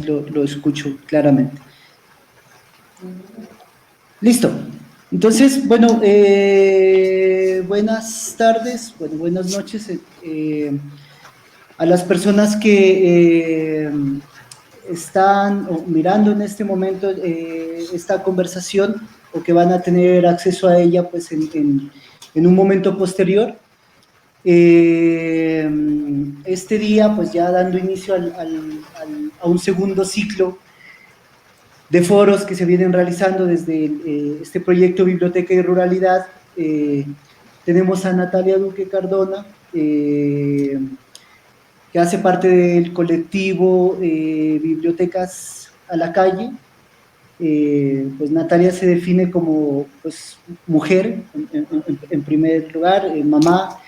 lo escucho claramente. Listo. Entonces, bueno, buenas tardes, bueno, buenas noches a las personas que están mirando en este momento esta conversación o que van a tener acceso a ella pues en un momento posterior. Este día, pues ya dando inicio a un segundo ciclo de foros que se vienen realizando desde este proyecto Biblioteca y Ruralidad. Tenemos a Natalia Duque Cardona, que hace parte del colectivo Bibliotecas a la Calle. Pues Natalia se define como pues, mujer, en primer lugar, mamá,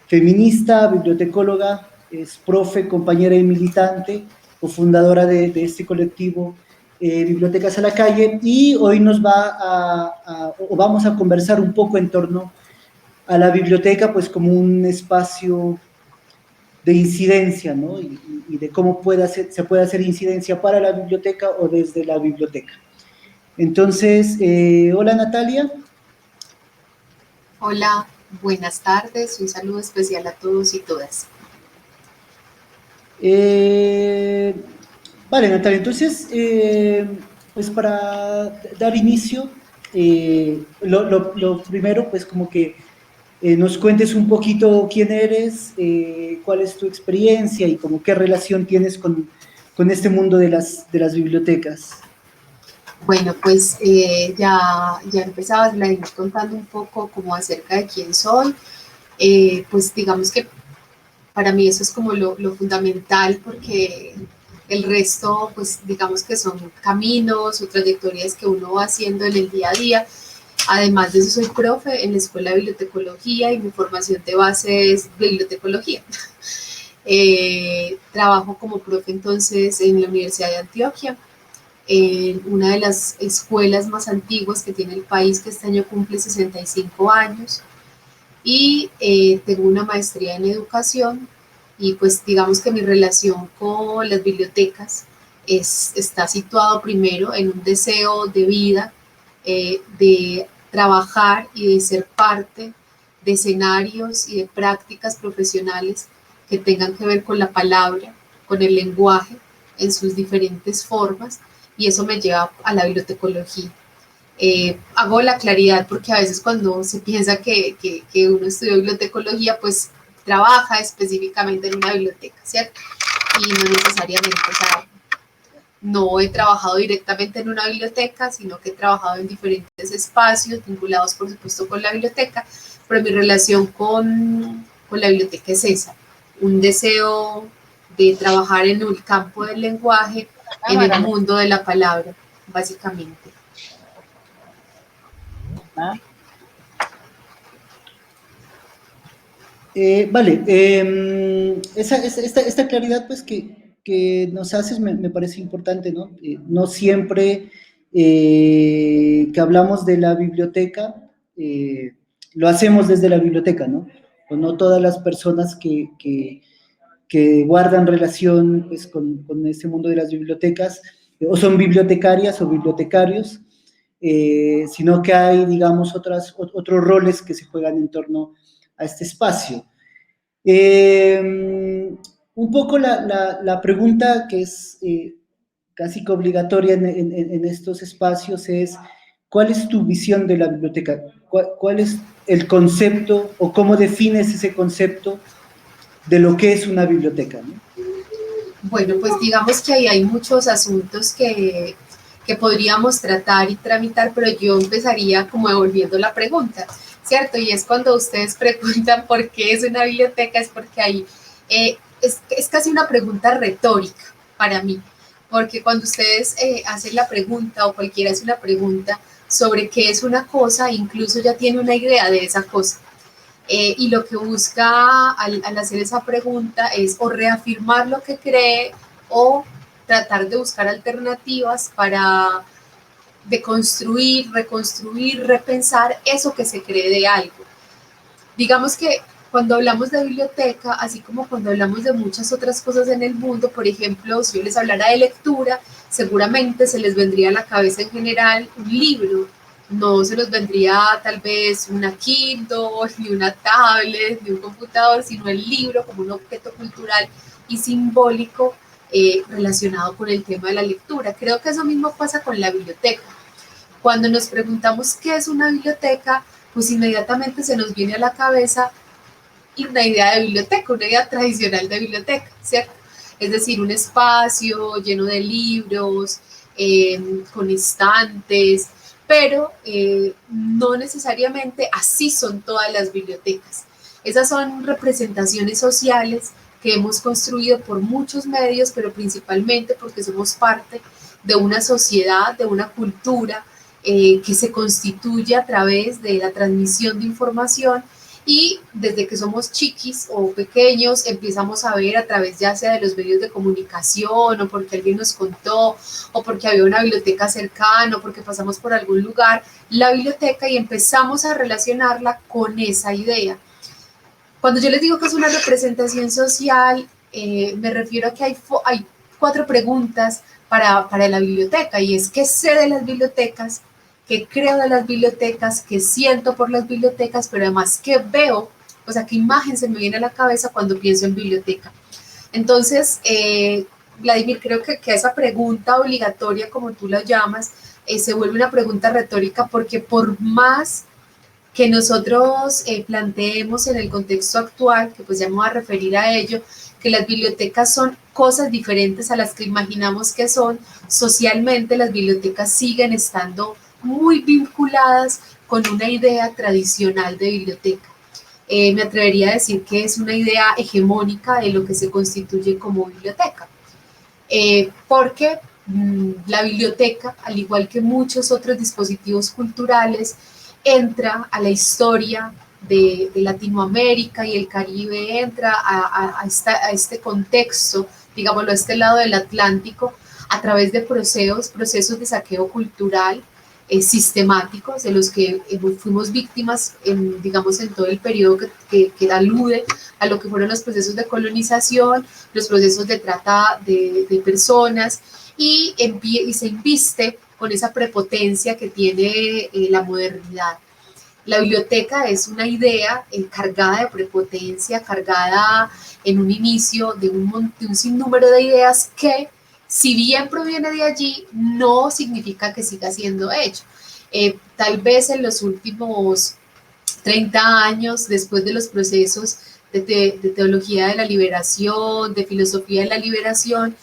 feminista, bibliotecóloga, es profe, compañera y militante, cofundadora de este colectivo Bibliotecas a la Calle, y hoy nos o vamos a conversar un poco en torno a la biblioteca pues como un espacio de incidencia, ¿no? Y de cómo se puede hacer incidencia para la biblioteca o desde la biblioteca. Entonces, hola Natalia. Hola, buenas tardes, un saludo especial a todos y todas. Vale, Natalia, entonces, pues para dar inicio, lo primero, pues como que nos cuentes un poquito quién eres, cuál es tu experiencia y como qué relación tienes con este mundo de las bibliotecas. Bueno, pues ya empezabas, Vladimir, contando un poco como acerca de quién soy. Pues digamos que para mí eso es como lo fundamental, porque el resto, pues digamos que son caminos o trayectorias que uno va haciendo en el día a día. Además de eso, soy profe en la Escuela de Bibliotecología y mi formación de base es bibliotecología. Trabajo como profe entonces en la Universidad de Antioquia, en una de las escuelas más antiguas que tiene el país, que este año cumple 65 años, y tengo una maestría en educación, y pues digamos que mi relación con las bibliotecas está situado primero en un deseo de vida, de trabajar y de ser parte de escenarios y de prácticas profesionales que tengan que ver con la palabra, con el lenguaje en sus diferentes formas, y eso me lleva a la bibliotecología. Hago la claridad porque a veces cuando se piensa que uno estudió bibliotecología, pues trabaja específicamente en una biblioteca, ¿cierto? Y no necesariamente, o sea, no he trabajado directamente en una biblioteca, sino que he trabajado en diferentes espacios vinculados, por supuesto, con la biblioteca, pero mi relación con la biblioteca es esa, un deseo de trabajar en el campo del lenguaje, en el mundo de la palabra, básicamente. Vale, esta claridad pues que nos haces me parece importante, ¿no? No siempre que hablamos de la biblioteca, lo hacemos desde la biblioteca, ¿no? O no todas las personas que guardan relación pues, con este mundo de las bibliotecas, o son bibliotecarias o bibliotecarios, sino que hay, digamos, otros roles que se juegan en torno a este espacio. Un poco la pregunta que es casi que obligatoria en estos espacios es, ¿cuál es tu visión de la biblioteca? ¿Cuál es el concepto o cómo defines ese concepto de lo que es una biblioteca, ¿no? Bueno, pues digamos que ahí hay muchos asuntos que podríamos tratar y tramitar, pero yo empezaría como devolviendo la pregunta, ¿cierto? Y es cuando ustedes preguntan por qué es una biblioteca, es porque ahí es casi una pregunta retórica para mí, porque cuando ustedes hacen la pregunta o cualquiera hace una pregunta sobre qué es una cosa, incluso ya tiene una idea de esa cosa. Y lo que busca al hacer esa pregunta es o reafirmar lo que cree o tratar de buscar alternativas para deconstruir, reconstruir, repensar eso que se cree de algo. Digamos que cuando hablamos de biblioteca, así como cuando hablamos de muchas otras cosas en el mundo, por ejemplo, si yo les hablara de lectura, seguramente se les vendría a la cabeza en general un libro, no se les vendría tal vez una Kindle, ni una tablet, ni un computador, sino el libro como un objeto cultural y simbólico relacionado con el tema de la lectura. Creo que eso mismo pasa con la biblioteca. Cuando nos preguntamos qué es una biblioteca, pues inmediatamente se nos viene a la cabeza una idea de biblioteca, una idea tradicional de biblioteca, ¿cierto? Es decir, un espacio lleno de libros, con estantes, pero no necesariamente así son todas las bibliotecas. Esas son representaciones sociales que hemos construido por muchos medios, pero principalmente porque somos parte de una sociedad, de una cultura que se constituye a través de la transmisión de información, y desde que somos chiquis o pequeños empezamos a ver a través ya sea de los medios de comunicación o porque alguien nos contó o porque había una biblioteca cercana o porque pasamos por algún lugar, la biblioteca, y empezamos a relacionarla con esa idea. Cuando yo les digo que es una representación social, me refiero a que hay 4 preguntas para la biblioteca, y es: ¿qué sé de las bibliotecas? ¿Qué creo de las bibliotecas? ¿Qué siento por las bibliotecas? Pero además, ¿qué veo? O sea, ¿qué imagen se me viene a la cabeza cuando pienso en biblioteca? Entonces, Vladimir, creo que esa pregunta obligatoria, como tú la llamas, se vuelve una pregunta retórica, porque por más que nosotros planteemos en el contexto actual, que pues ya me voy a referir a ello, que las bibliotecas son cosas diferentes a las que imaginamos que son, socialmente las bibliotecas siguen estando muy vinculadas con una idea tradicional de biblioteca. Me atrevería a decir que es una idea hegemónica de lo que se constituye como biblioteca. Porque la biblioteca, al igual que muchos otros dispositivos culturales, entra a la historia de Latinoamérica y el Caribe, entra a este contexto, digámoslo, a este lado del Atlántico, a través de procesos de saqueo cultural sistemáticos, de los que fuimos víctimas, digamos, en todo el periodo que alude a lo que fueron los procesos de colonización, los procesos de trata de personas, y se inviste con esa prepotencia que tiene la modernidad. La biblioteca es una idea cargada de prepotencia, cargada en un inicio de un sinnúmero de ideas que, si bien proviene de allí, no significa que siga siendo hecho. Tal vez en los últimos 30 años, después de los procesos de teología de la liberación, de filosofía de la liberación,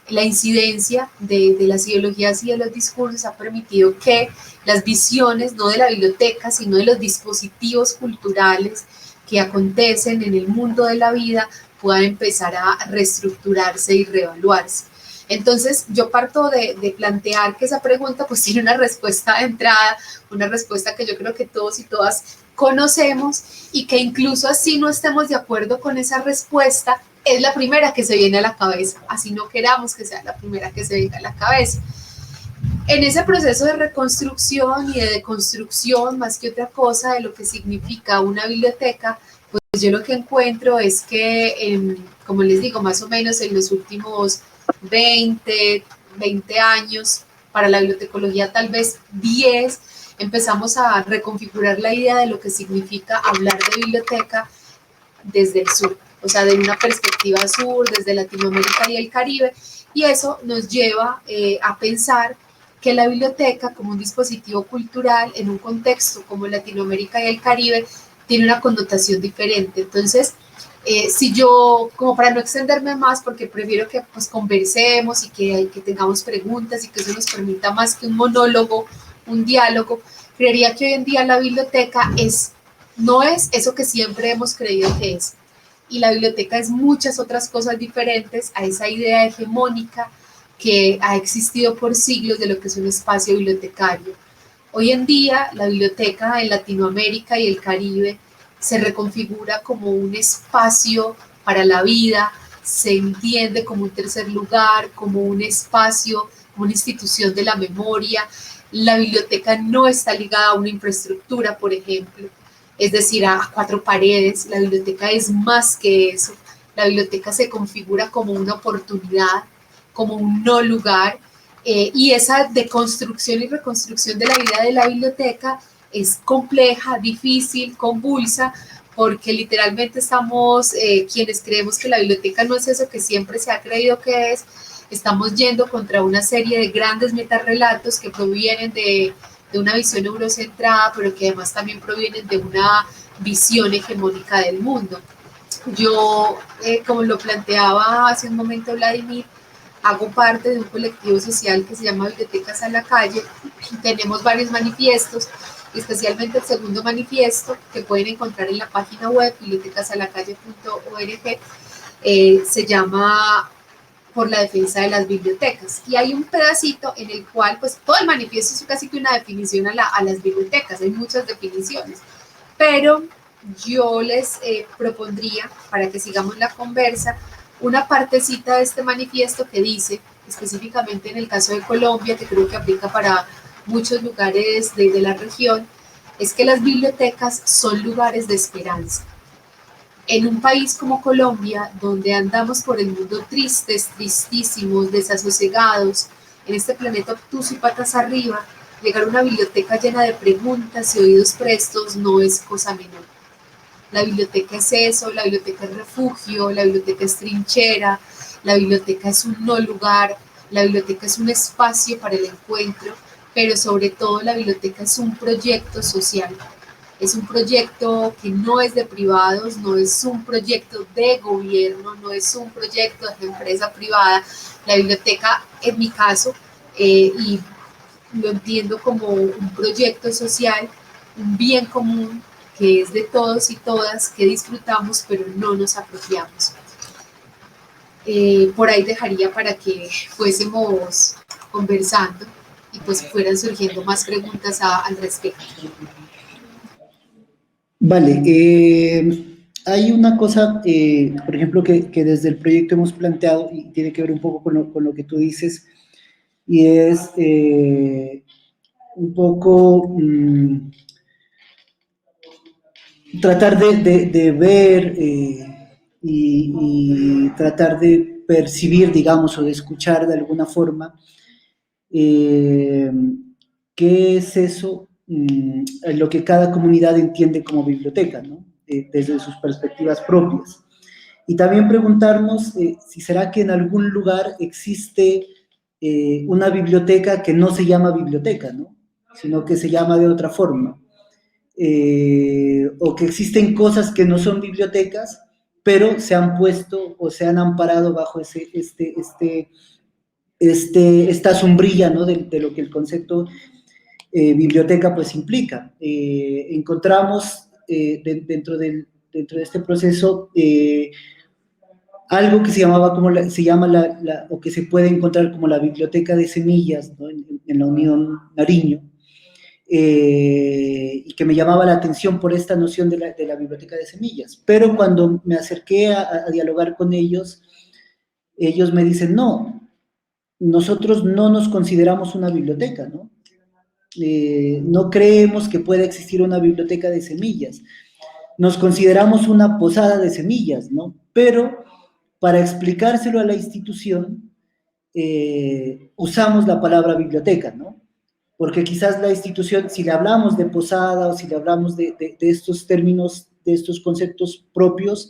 la incidencia de las ideologías y de los discursos ha permitido que las visiones, no de la biblioteca, sino de los dispositivos culturales que acontecen en el mundo de la vida, puedan empezar a reestructurarse y reevaluarse. Entonces, yo parto de plantear que esa pregunta pues tiene una respuesta de entrada, una respuesta que yo creo que todos y todas conocemos, y que incluso así no estemos de acuerdo con esa respuesta, es la primera que se viene a la cabeza, así no queramos que sea la primera que se venga a la cabeza. En ese proceso de reconstrucción y de deconstrucción, más que otra cosa, de lo que significa una biblioteca, pues yo lo que encuentro es que, como les digo, más o menos en los últimos 20 años, para la bibliotecología tal vez 10, empezamos a reconfigurar la idea de lo que significa hablar de biblioteca desde el sur, o sea, de una perspectiva sur, desde Latinoamérica y el Caribe, y eso nos lleva a pensar que la biblioteca, como un dispositivo cultural en un contexto como Latinoamérica y el Caribe, tiene una connotación diferente. Entonces, si yo, como para no extenderme más, porque prefiero que pues conversemos y que tengamos preguntas y que eso nos permita más que un monólogo, un diálogo, creería que hoy en día la biblioteca no es eso que siempre hemos creído que es. Y la biblioteca es muchas otras cosas diferentes a esa idea hegemónica que ha existido por siglos de lo que es un espacio bibliotecario. Hoy en día, la biblioteca en Latinoamérica y el Caribe se reconfigura como un espacio para la vida, se entiende como un tercer lugar, como un espacio, como una institución de la memoria. La biblioteca no está ligada a una infraestructura, por ejemplo. es decir, a cuatro paredes. La biblioteca es más que eso. La biblioteca se configura como una oportunidad, como un no lugar, y esa deconstrucción y reconstrucción de la vida de la biblioteca es compleja, difícil, convulsa, porque literalmente estamos, quienes creemos que la biblioteca no es eso que siempre se ha creído que es, estamos yendo contra una serie de grandes metarrelatos que provienen de una visión eurocentrada, pero que además también provienen de una visión hegemónica del mundo. Yo, como lo planteaba hace un momento Vladimir, hago parte de un colectivo social que se llama Bibliotecas a la Calle. Tenemos varios manifiestos, especialmente el segundo manifiesto que pueden encontrar en la página web bibliotecasalcalle.org, se llama Por la defensa de las bibliotecas, y hay un pedacito en el cual pues todo el manifiesto es casi que una definición a las bibliotecas, hay muchas definiciones, pero yo les propondría, para que sigamos la conversa, una partecita de este manifiesto que dice, específicamente en el caso de Colombia, que creo que aplica para muchos lugares de la región, es que las bibliotecas son lugares de esperanza. En un país como Colombia, donde andamos por el mundo tristes, tristísimos, desasosegados, en este planeta obtuso y patas arriba, llegar a una biblioteca llena de preguntas y oídos prestos no es cosa menor. La biblioteca es eso, la biblioteca es refugio, la biblioteca es trinchera, la biblioteca es un no lugar, la biblioteca es un espacio para el encuentro, pero sobre todo la biblioteca es un proyecto social. Es un proyecto que no es de privados, no es un proyecto de gobierno, no es un proyecto de empresa privada. La biblioteca, en mi caso, y lo entiendo como un proyecto social, un bien común que es de todos y todas, que disfrutamos, pero no nos apropiamos. Por ahí dejaría para que fuésemos conversando y pues fueran surgiendo más preguntas al respecto. Vale, hay una cosa, por ejemplo, que desde el proyecto hemos planteado y tiene que ver un poco con lo que tú dices, y es un poco tratar de ver y tratar de percibir, digamos, o de escuchar de alguna forma eh, qué es eso, lo que cada comunidad entiende como biblioteca, ¿no? Desde sus perspectivas propias. Y también preguntarnos si será que en algún lugar existe una biblioteca que no se llama biblioteca, ¿no? Sino que se llama de otra forma. O que existen cosas que no son bibliotecas, pero se han puesto o se han amparado bajo esta sombrilla, ¿no? de lo que el concepto biblioteca pues implica. Encontramos dentro de este proceso algo que se llamaba como se llama o que se puede encontrar como la biblioteca de semillas, ¿no? en la Unión Nariño, y que me llamaba la atención por esta noción de la biblioteca de semillas. Pero cuando me acerqué a dialogar con ellos, ellos me dicen, no, nosotros no nos consideramos una biblioteca, ¿no? No creemos que pueda existir una biblioteca de semillas. Nos consideramos una posada de semillas, ¿no? Pero para explicárselo a la institución, usamos la palabra biblioteca, ¿no? Porque quizás la institución, si le hablamos de posada o si le hablamos de estos términos, de estos conceptos propios,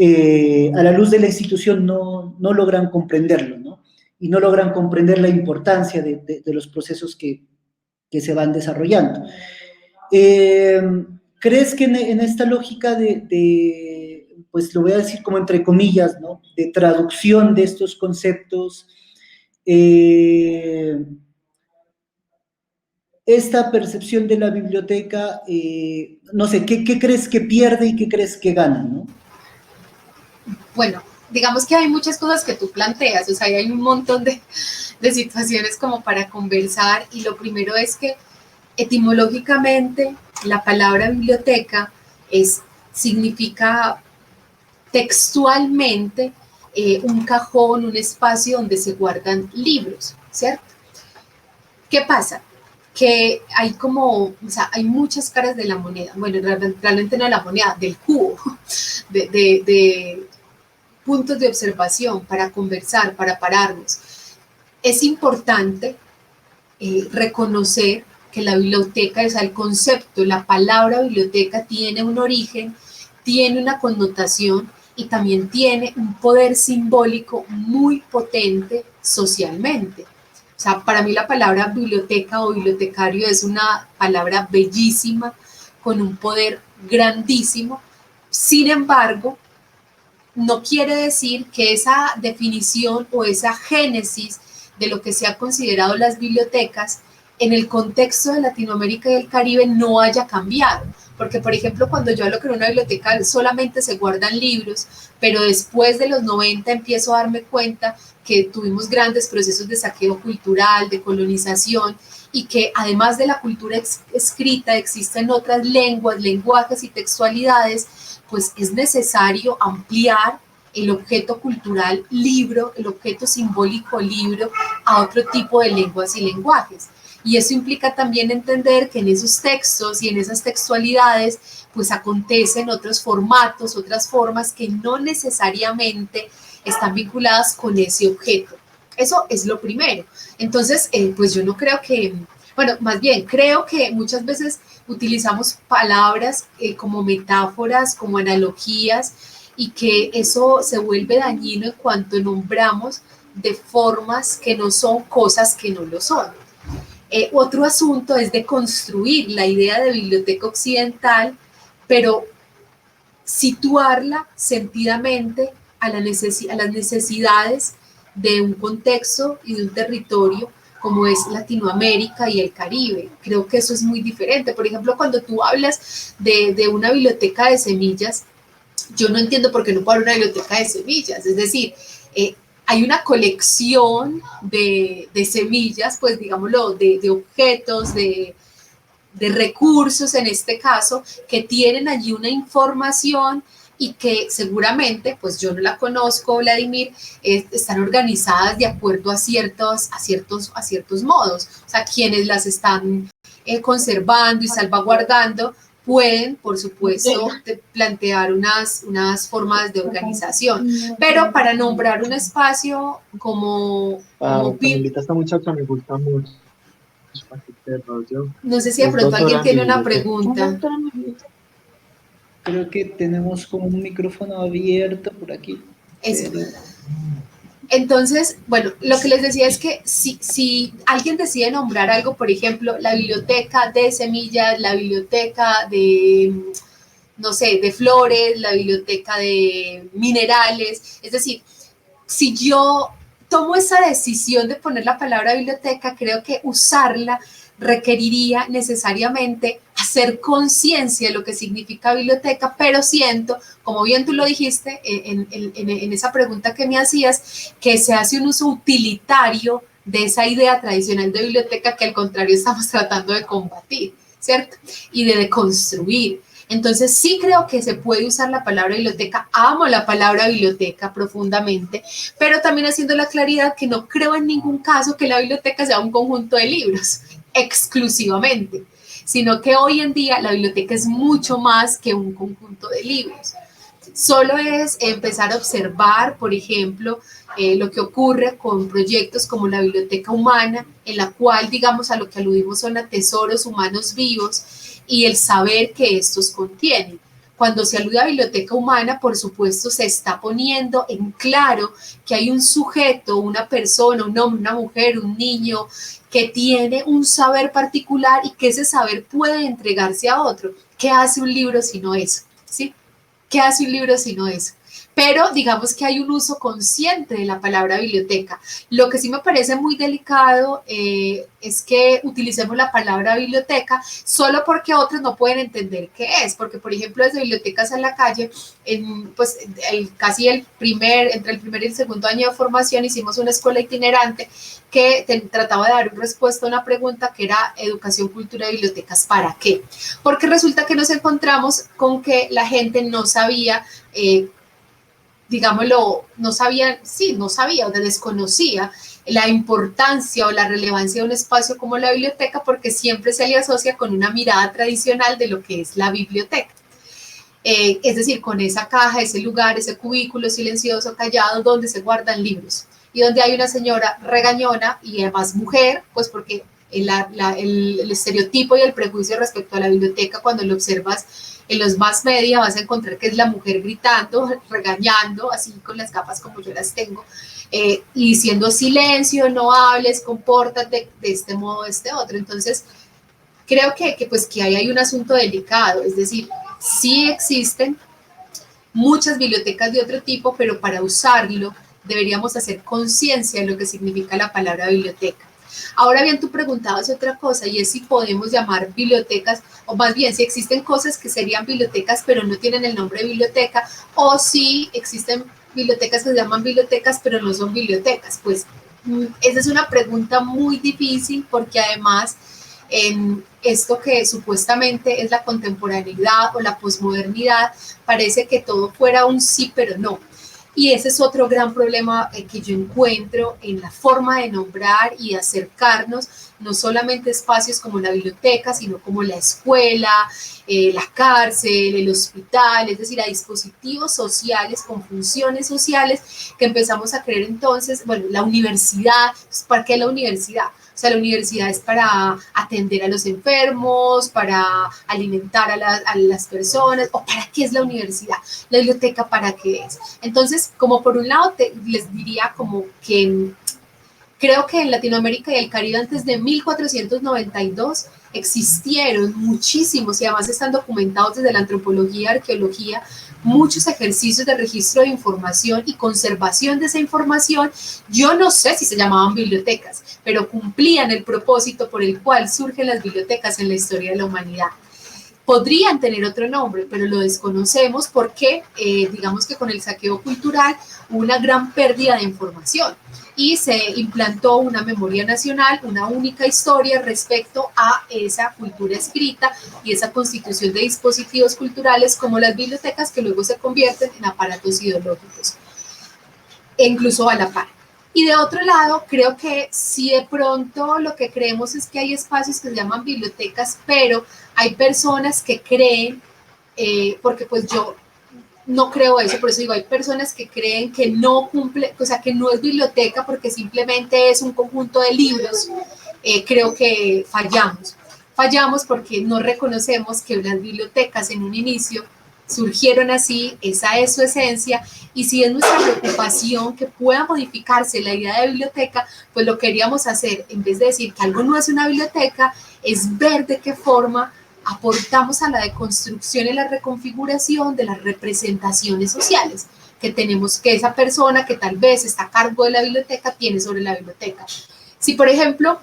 a la luz de la institución no logran comprenderlo, ¿no? Y no logran comprender la importancia de los procesos que se van desarrollando. ¿Crees que en esta lógica pues lo voy a decir como entre comillas, ¿no? De traducción de estos conceptos, esta percepción de la biblioteca, no sé, ¿qué crees que pierde y qué crees que gana, ¿no? Bueno, digamos que hay muchas cosas que tú planteas, o sea, hay un montón de situaciones como para conversar, y lo primero es que etimológicamente la palabra biblioteca significa textualmente un cajón, un espacio donde se guardan libros, ¿cierto? ¿Qué pasa? que hay como, o sea, hay muchas caras de la moneda, bueno, realmente no de la moneda, del cubo, de puntos de observación para conversar, para pararnos. Es importante reconocer que la biblioteca, o sea, el concepto, la palabra biblioteca tiene un origen, tiene una connotación y también tiene un poder simbólico muy potente socialmente. O sea, para mí la palabra biblioteca o bibliotecario es una palabra bellísima, con un poder grandísimo. Sin embargo, no quiere decir que esa definición o esa génesis de lo que se ha considerado las bibliotecas en el contexto de Latinoamérica y el Caribe no haya cambiado. Porque, por ejemplo, cuando yo hablo que en una biblioteca solamente se guardan libros, pero después de los 90 empiezo a darme cuenta que tuvimos grandes procesos de saqueo cultural, de colonización, y que además de la cultura escrita existen otras lenguas, lenguajes y textualidades, pues es necesario ampliar el objeto cultural libro, el objeto simbólico libro, a otro tipo de lenguas y lenguajes. Y eso implica también entender que en esos textos y en esas textualidades pues acontecen otros formatos, otras formas que no necesariamente están vinculadas con ese objeto. Eso es lo primero. Entonces, pues yo no creo que, bueno, más bien creo que muchas veces utilizamos palabras como metáforas, como analogías, y que eso se vuelve dañino en cuanto nombramos de formas que no son cosas que no lo son. Otro asunto es de construir la idea de biblioteca occidental, pero situarla sentidamente a las necesidades de un contexto y de un territorio como es Latinoamérica y el Caribe. Creo que eso es muy diferente. Por ejemplo, cuando tú hablas de una biblioteca de semillas, yo no entiendo por qué no puedo haber una biblioteca de semillas. Es decir, hay una colección de semillas, pues digámoslo, de objetos, de recursos en este caso, que tienen allí una información y que seguramente, pues yo no la conozco, Vladimir, están organizadas de acuerdo a ciertos modos. O sea, quienes las están conservando y salvaguardando pueden, por supuesto, plantear unas formas de organización. Pero para nombrar un espacio como Camilita, esta muchacha me gusta mucho. No sé si de pronto alguien tiene una pregunta. Creo que tenemos como un micrófono abierto por aquí. Eso. Entonces, bueno, lo que les decía es que si alguien decide nombrar algo, por ejemplo, la biblioteca de semillas, la biblioteca de, no sé, de flores, la biblioteca de minerales, es decir, si yo tomo esa decisión de poner la palabra biblioteca, creo que usarla requeriría necesariamente hacer conciencia de lo que significa biblioteca, pero siento, como bien tú lo dijiste en esa pregunta que me hacías, que se hace un uso utilitario de esa idea tradicional de biblioteca que al contrario estamos tratando de combatir, ¿cierto? Y de deconstruir. Entonces sí creo que se puede usar la palabra biblioteca, amo la palabra biblioteca profundamente, pero también haciendo la claridad que no creo en ningún caso que la biblioteca sea un conjunto de libros exclusivamente, sino que hoy en día la biblioteca es mucho más que un conjunto de libros. Solo es empezar a observar, por ejemplo, lo que ocurre con proyectos como la Biblioteca Humana, en la cual, digamos, a lo que aludimos son a tesoros humanos vivos y el saber que estos contienen. Cuando se alude a biblioteca humana, por supuesto, se está poniendo en claro que hay un sujeto, una persona, un hombre, una mujer, un niño, que tiene un saber particular y que ese saber puede entregarse a otro. ¿Qué hace un libro sino eso? ¿Sí? ¿Qué hace un libro sino eso? Pero digamos que hay un uso consciente de la palabra biblioteca. Lo que sí me parece muy delicado es que utilicemos la palabra biblioteca solo porque otros no pueden entender qué es, porque por ejemplo desde Bibliotecas en la Calle, pues entre el primer y el segundo año de formación hicimos una escuela itinerante que trataba de dar respuesta a una pregunta que era educación, cultura y bibliotecas, ¿para qué? Porque resulta que nos encontramos con que la gente no sabía digámoslo, no sabía o desconocía la importancia o la relevancia de un espacio como la biblioteca, porque siempre se le asocia con una mirada tradicional de lo que es la biblioteca. Es decir, con esa caja, ese lugar, ese cubículo silencioso, callado, donde se guardan libros y donde hay una señora regañona y además mujer, pues porque el estereotipo y el prejuicio respecto a la biblioteca, cuando lo observas en los más media, vas a encontrar que es la mujer gritando, regañando, así con las gafas como yo las tengo, y diciendo silencio, no hables, compórtate de este modo, de este otro. Entonces, creo pues, que ahí hay un asunto delicado, es decir, sí existen muchas bibliotecas de otro tipo, pero para usarlo deberíamos hacer conciencia de lo que significa la palabra biblioteca. Ahora bien, tú preguntabas otra cosa, y es si podemos llamar bibliotecas, o más bien si existen cosas que serían bibliotecas pero no tienen el nombre de biblioteca, o si existen bibliotecas que se llaman bibliotecas pero no son bibliotecas. Pues esa es una pregunta muy difícil, porque además en esto que supuestamente es la contemporaneidad o la posmodernidad, parece que todo fuera un sí pero no. Y ese es otro gran problema que yo encuentro en la forma de nombrar y acercarnos no solamente a espacios como la biblioteca, sino como la escuela, la cárcel, el hospital, es decir, a dispositivos sociales con funciones sociales que empezamos a creer entonces, bueno, la universidad, ¿para qué la universidad? O sea, la universidad es para atender a los enfermos, para alimentar a las personas, ¿o para qué es la universidad? La biblioteca, ¿para qué es? Entonces, como por un lado, les diría como que creo que en Latinoamérica y el Caribe antes de 1492 existieron muchísimos, y además están documentados desde la antropología, arqueología, muchos ejercicios de registro de información y conservación de esa información. Yo no sé si se llamaban bibliotecas, pero cumplían el propósito por el cual surgen las bibliotecas en la historia de la humanidad. Podrían tener otro nombre, pero lo desconocemos porque, digamos que con el saqueo cultural hubo una gran pérdida de información y se implantó una memoria nacional, una única historia respecto a esa cultura escrita y esa constitución de dispositivos culturales como las bibliotecas, que luego se convierten en aparatos ideológicos, e incluso a la par. Y de otro lado, creo que si de pronto lo que creemos es que hay espacios que se llaman bibliotecas, pero hay personas que creen, porque pues yo no creo eso, por eso digo, hay personas que creen que no cumple, o sea, que no es biblioteca porque simplemente es un conjunto de libros. Creo que fallamos porque no reconocemos que las bibliotecas en un inicio surgieron así, esa es su esencia, y si es nuestra preocupación que pueda modificarse la idea de biblioteca, pues lo queríamos hacer, en vez de decir que algo no es una biblioteca, es ver de qué forma aportamos a la deconstrucción y la reconfiguración de las representaciones sociales que tenemos, que esa persona que tal vez está a cargo de la biblioteca tiene sobre la biblioteca. Si, por ejemplo,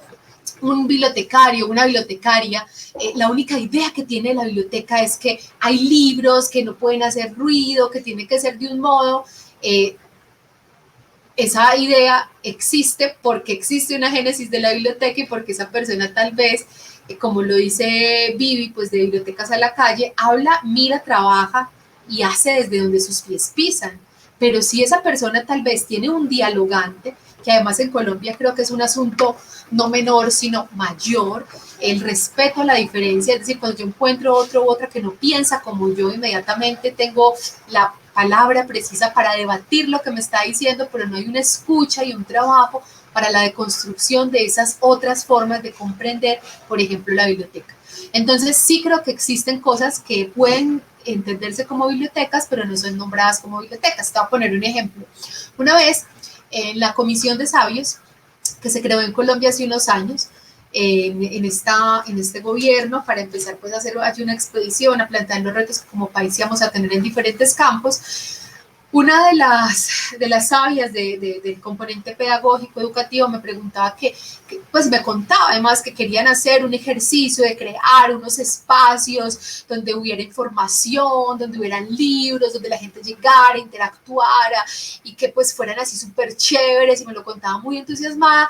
un bibliotecario, una bibliotecaria, la única idea que tiene la biblioteca es que hay libros que no pueden hacer ruido, que tiene que ser de un modo, esa idea existe porque existe una génesis de la biblioteca y porque esa persona tal vez, como lo dice Vivi, pues de Bibliotecas a la Calle, habla, mira, trabaja y hace desde donde sus pies pisan. Pero si esa persona tal vez tiene un dialogante, que además en Colombia creo que es un asunto no menor, sino mayor, el respeto a la diferencia, es decir, cuando yo encuentro otro u otra que no piensa como yo, inmediatamente tengo la palabra precisa para debatir lo que me está diciendo, pero no hay una escucha y un trabajo para la deconstrucción de esas otras formas de comprender, por ejemplo, la biblioteca. Entonces, sí creo que existen cosas que pueden entenderse como bibliotecas, pero no son nombradas como bibliotecas. Te voy a poner un ejemplo. Una vez, en la Comisión de Sabios, que se creó en Colombia hace unos años, en este gobierno, para empezar pues a hacer allí una expedición, a plantear los retos que como país íbamos a tener en diferentes campos. Una de las sabias del componente pedagógico educativo me preguntaba pues me contaba además que querían hacer un ejercicio de crear unos espacios donde hubiera información, donde hubieran libros, donde la gente llegara, interactuara y que pues fueran así súper chéveres, y me lo contaba muy entusiasmada.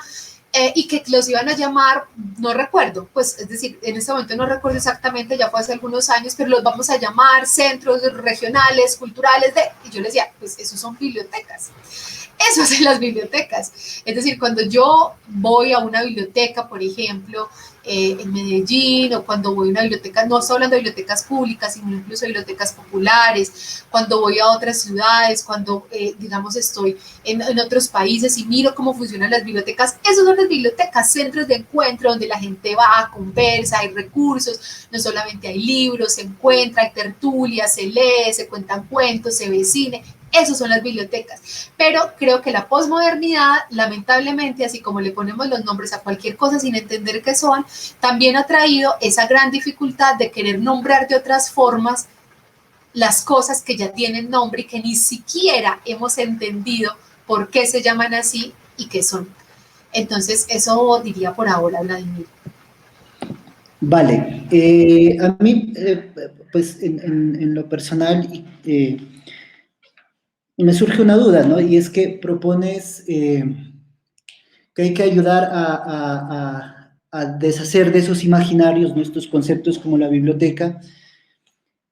y que los iban a llamar, no recuerdo, pues es decir, en este momento no recuerdo exactamente, ya fue hace algunos años, pero los vamos a llamar centros regionales, culturales, y yo les decía, pues esos son bibliotecas. Eso hacen las bibliotecas. Es decir, cuando yo voy a una biblioteca, por ejemplo, en Medellín, o cuando voy a una biblioteca, no estoy hablando de bibliotecas públicas, sino incluso bibliotecas populares, cuando voy a otras ciudades, cuando, digamos, estoy en otros países y miro cómo funcionan las bibliotecas, esas son las bibliotecas, centros de encuentro donde la gente va, conversa, hay recursos, no solamente hay libros, se encuentra, hay tertulias, se lee, se cuentan cuentos, se ve cine. Esas son las bibliotecas, pero creo que la posmodernidad, lamentablemente, así como le ponemos los nombres a cualquier cosa sin entender qué son, también ha traído esa gran dificultad de querer nombrar de otras formas las cosas que ya tienen nombre y que ni siquiera hemos entendido por qué se llaman así y qué son. Entonces, eso diría por ahora, Vladimir. Vale, a mí, pues en lo personal, me surge una duda, ¿no? Y es que propones que hay que ayudar a deshacer de esos imaginarios nuestros conceptos como la biblioteca,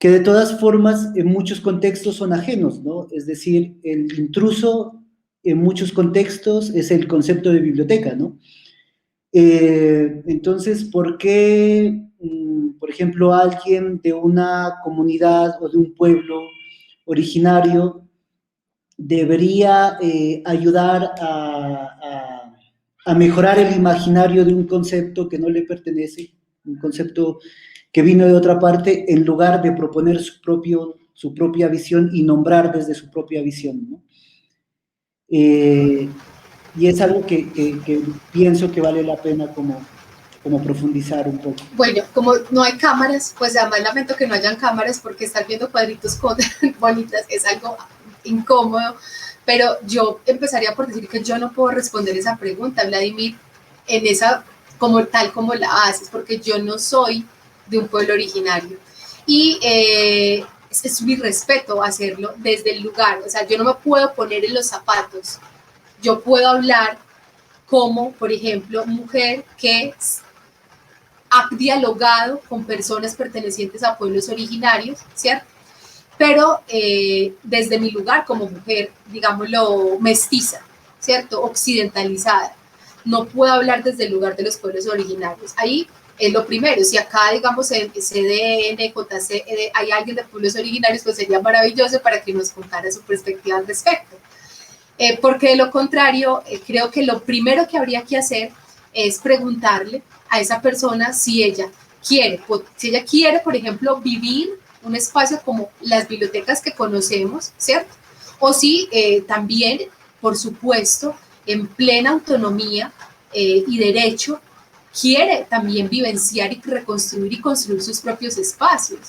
que de todas formas en muchos contextos son ajenos, ¿no? Es decir, el intruso en muchos contextos es el concepto de biblioteca, ¿no? Entonces, ¿por qué, por ejemplo, alguien de una comunidad o de un pueblo originario debería ayudar a mejorar el imaginario de un concepto que no le pertenece, un concepto que vino de otra parte, en lugar de proponer su propia visión y nombrar desde su propia visión, ¿no? Y es algo que pienso que vale la pena como profundizar un poco. Bueno, como no hay cámaras, pues además lamento que no hayan cámaras porque estar viendo cuadritos con bolitas es algo incómodo, pero yo empezaría por decir que yo no puedo responder esa pregunta, Vladimir, en esa, tal como la haces, porque yo no soy de un pueblo originario. Y es mi respeto hacerlo desde el lugar, o sea, yo no me puedo poner en los zapatos, yo puedo hablar como, por ejemplo, mujer que ha dialogado con personas pertenecientes a pueblos originarios, ¿cierto? Pero desde mi lugar como mujer, digámoslo, mestiza, ¿cierto? Occidentalizada. No puedo hablar desde el lugar de los pueblos originarios. Ahí es lo primero. Si acá, digamos, en CDN, JC, hay alguien de pueblos originarios, pues sería maravilloso para que nos contara su perspectiva al respecto. Porque de lo contrario, creo que lo primero que habría que hacer es preguntarle a esa persona si ella quiere, por ejemplo, vivir un espacio como las bibliotecas que conocemos, ¿cierto? O si también, por supuesto, en plena autonomía y derecho, quiere también vivenciar y reconstruir y construir sus propios espacios.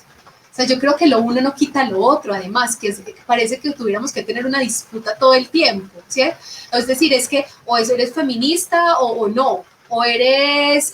O sea, yo creo que lo uno no quita lo otro, además, que parece que tuviéramos que tener una disputa todo el tiempo, ¿sí? Es decir, es que o eres feminista o no, o eres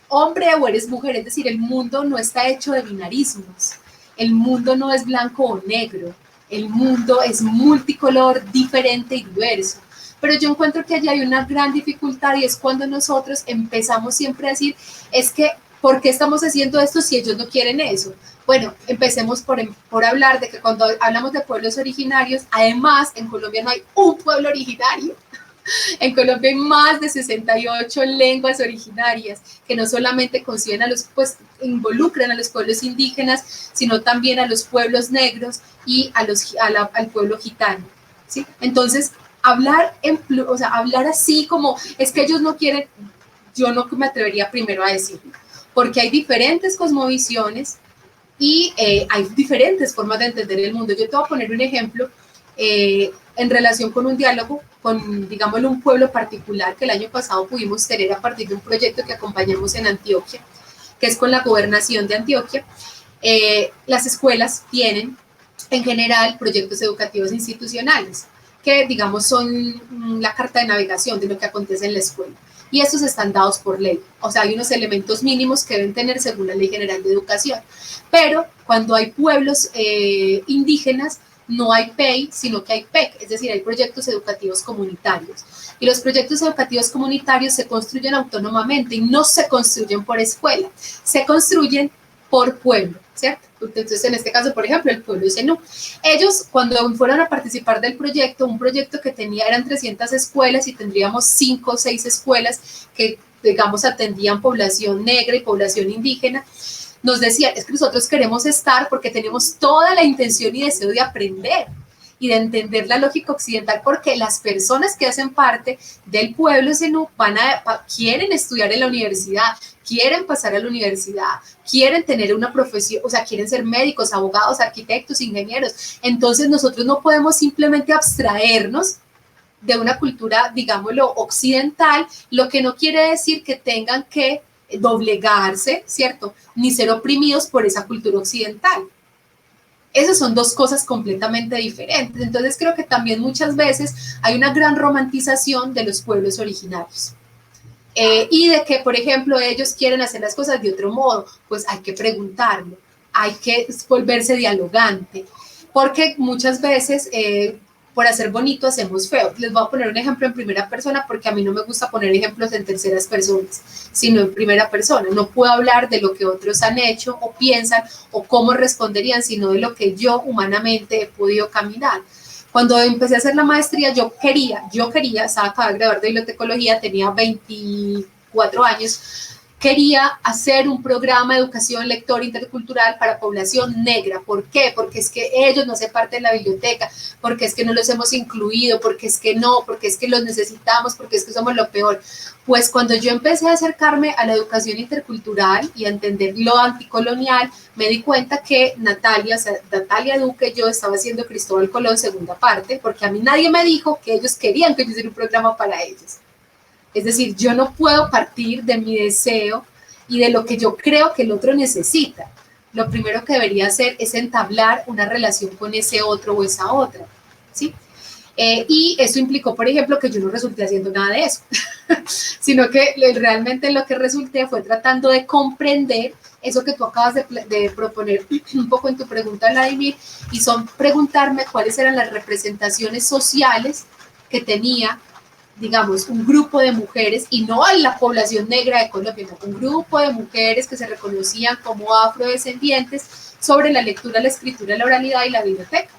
hombre o eres mujer, es decir, el mundo no está hecho de binarismos, el mundo no es blanco o negro, el mundo es multicolor, diferente y diverso. Pero yo encuentro que allí hay una gran dificultad y es cuando nosotros empezamos siempre a decir, es que, ¿por qué estamos haciendo esto si ellos no quieren eso? Bueno, empecemos por hablar de que cuando hablamos de pueblos originarios, además en Colombia no hay un pueblo originario. En Colombia hay más de 68 lenguas originarias que no solamente conciben pues involucran a los pueblos indígenas, sino también a los pueblos negros y al pueblo gitano, ¿sí? Entonces, hablar así como es que ellos no quieren, yo no me atrevería primero a decirlo, porque hay diferentes cosmovisiones y hay diferentes formas de entender el mundo. Yo te voy a poner un ejemplo en relación con un diálogo con, digámoslo, un pueblo particular que el año pasado pudimos tener a partir de un proyecto que acompañamos en Antioquia, que es con la gobernación de Antioquia. Las escuelas tienen, en general, proyectos educativos institucionales, que, digamos, son la carta de navegación de lo que acontece en la escuela. Y estos están dados por ley. O sea, hay unos elementos mínimos que deben tener según la Ley General de Educación. Pero cuando hay pueblos indígenas, no hay PEI, sino que hay PEC, es decir, hay proyectos educativos comunitarios. Y los proyectos educativos comunitarios se construyen autónomamente y no se construyen por escuela, se construyen por pueblo, ¿cierto? Entonces, en este caso, por ejemplo, el pueblo Zenú. Ellos, cuando fueron a participar del proyecto, un proyecto que tenía, eran 300 escuelas y tendríamos 5 o 6 escuelas que, digamos, atendían población negra y población indígena, nos decían, es que nosotros queremos estar porque tenemos toda la intención y deseo de aprender y de entender la lógica occidental, porque las personas que hacen parte del pueblo Zenú quieren estudiar en la universidad, quieren pasar a la universidad, quieren tener una profesión, o sea, quieren ser médicos, abogados, arquitectos, ingenieros. Entonces nosotros no podemos simplemente abstraernos de una cultura, digámoslo, occidental, lo que no quiere decir que tengan que doblegarse, ¿cierto? Ni ser oprimidos por esa cultura occidental. Esas son dos cosas completamente diferentes. Entonces creo que también muchas veces hay una gran romantización de los pueblos originarios. Y de que, por ejemplo, ellos quieren hacer las cosas de otro modo, pues hay que preguntarlo, hay que volverse dialogante, porque muchas veces por hacer bonito hacemos feo. Les voy a poner un ejemplo en primera persona porque a mí no me gusta poner ejemplos en terceras personas, sino en primera persona. No puedo hablar de lo que otros han hecho o piensan o cómo responderían, sino de lo que yo humanamente he podido caminar. Cuando empecé a hacer la maestría, yo quería, estaba acabada de graduar de bibliotecología, tenía 24 años, quería hacer un programa de educación lectora intercultural para población negra. ¿Por qué? Porque es que ellos no hacen parte de la biblioteca, porque es que no los hemos incluido, porque es que no, porque es que los necesitamos, porque es que somos lo peor. Pues cuando yo empecé a acercarme a la educación intercultural y a entender lo anticolonial, me di cuenta que Natalia Duque, yo estaba haciendo Cristóbal Colón segunda parte, porque a mí nadie me dijo que ellos querían que yo hiciera un programa para ellos. Es decir, yo no puedo partir de mi deseo y de lo que yo creo que el otro necesita. Lo primero que debería hacer es entablar una relación con ese otro o esa otra, ¿sí? Y eso implicó, por ejemplo, que yo no resulté haciendo nada de eso, sino que realmente lo que resulté fue tratando de comprender eso que tú acabas de proponer un poco en tu pregunta, Vladimir, y son preguntarme cuáles eran las representaciones sociales que tenía, digamos, un grupo de mujeres, y no a la población negra de Colombia, no, un grupo de mujeres que se reconocían como afrodescendientes sobre la lectura, la escritura, la oralidad y la biblioteca.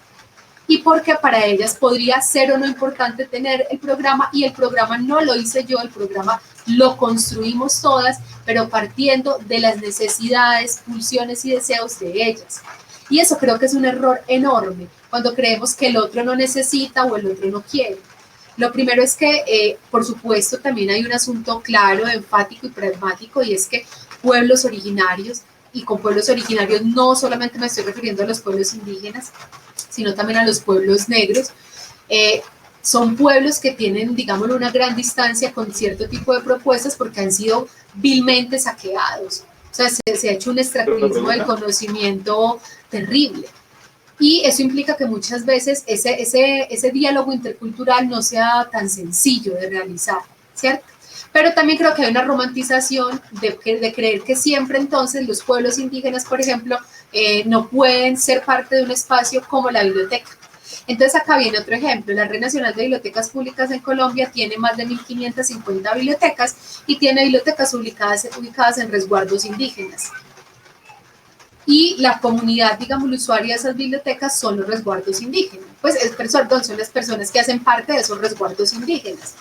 Y porque para ellas podría ser o no importante tener el programa, y el programa no lo hice yo, el programa lo construimos todas, pero partiendo de las necesidades, pulsiones y deseos de ellas. Y eso creo que es un error enorme, cuando creemos que el otro no necesita o el otro no quiere. Lo primero es que, por supuesto, también hay un asunto claro, enfático y pragmático, y es que pueblos originarios, y con pueblos originarios no solamente me estoy refiriendo a los pueblos indígenas, sino también a los pueblos negros, son pueblos que tienen, digámoslo, una gran distancia con cierto tipo de propuestas porque han sido vilmente saqueados. O sea, se ha hecho un extractivismo del conocimiento terrible. Y eso implica que muchas veces ese diálogo intercultural no sea tan sencillo de realizar, ¿cierto? Pero también creo que hay una romantización de creer que siempre entonces los pueblos indígenas, por ejemplo, no pueden ser parte de un espacio como la biblioteca. Entonces acá viene otro ejemplo. La Red Nacional de Bibliotecas Públicas en Colombia tiene más de 1.550 bibliotecas y tiene bibliotecas ubicadas en resguardos indígenas. Y la comunidad, digamos, el usuario de esas bibliotecas son los resguardos indígenas. Pues, perdón, son las personas que hacen parte de esos resguardos indígenas.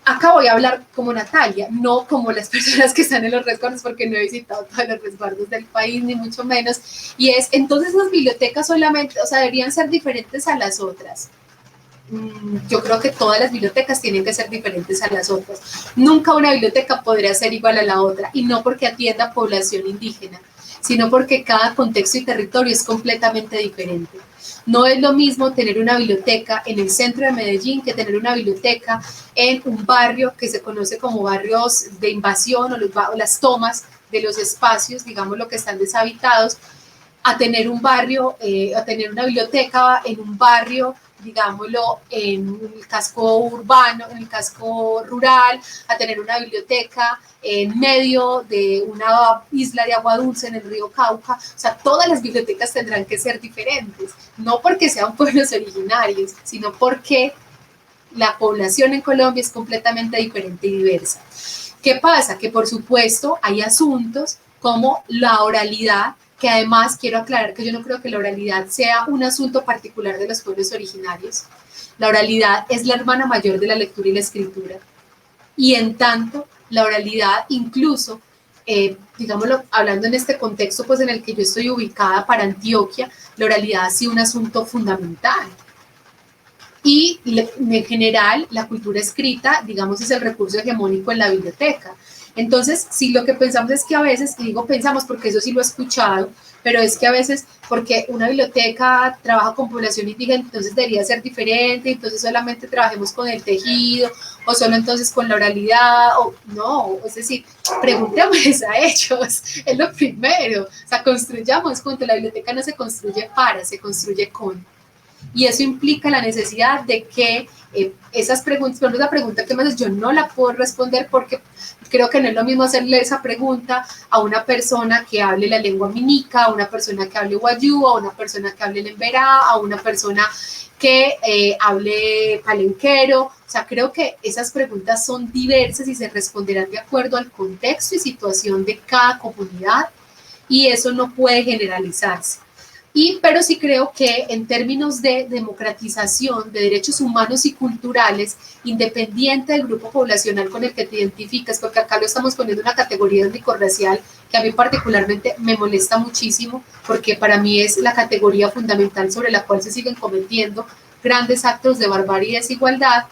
Acá voy a hablar como Natalia, no como las personas que están en los resguardos, porque no he visitado todos los resguardos del país, ni mucho menos. Y es, entonces las bibliotecas solamente, o sea, deberían ser diferentes a las otras. Yo creo que todas las bibliotecas tienen que ser diferentes a las otras. Nunca una biblioteca podría ser igual a la otra, y no porque atienda a población indígena, sino porque cada contexto y territorio es completamente diferente. No es lo mismo tener una biblioteca en el centro de Medellín que tener una biblioteca en un barrio que se conoce como barrios de invasión o las tomas de los espacios, digamos, lo que están deshabitados, a tener un barrio, a tener una biblioteca en un barrio digámoslo, en el casco urbano, en el casco rural, a tener una biblioteca en medio de una isla de agua dulce en el río Cauca. O sea, todas las bibliotecas tendrán que ser diferentes, no porque sean pueblos originarios, sino porque la población en Colombia es completamente diferente y diversa. ¿Qué pasa? Que por supuesto hay asuntos como la oralidad, que además quiero aclarar que yo no creo que la oralidad sea un asunto particular de los pueblos originarios. La oralidad es la hermana mayor de la lectura y la escritura. Y en tanto, la oralidad incluso, digámoslo, hablando en este contexto pues en el que yo estoy ubicada para Antioquia, la oralidad ha sido un asunto fundamental. Y en general, la cultura escrita, digamos, es el recurso hegemónico en la biblioteca. Entonces, si lo que pensamos es que a veces, y digo pensamos porque eso sí lo he escuchado, pero es que a veces, porque una biblioteca trabaja con población indígena, entonces debería ser diferente, entonces solamente trabajemos con el tejido, o solo entonces con la oralidad, o no, es decir, preguntemos a ellos, es lo primero, o sea, construyamos juntos, la biblioteca no se construye para, se construye con. Y eso implica la necesidad de que esas preguntas, por ejemplo, la pregunta que me haces, yo no la puedo responder porque creo que no es lo mismo hacerle esa pregunta a una persona que hable la lengua minica, a una persona que hable guayú, a una persona que hable lemberá, a una persona que hable palenquero. O sea, creo que esas preguntas son diversas y se responderán de acuerdo al contexto y situación de cada comunidad, y eso no puede generalizarse. Pero sí creo que en términos de democratización de derechos humanos y culturales, independiente del grupo poblacional con el que te identificas, porque acá lo estamos poniendo en una categoría étnico-racial que a mí particularmente me molesta muchísimo, porque para mí es la categoría fundamental sobre la cual se siguen cometiendo grandes actos de barbarie y desigualdad.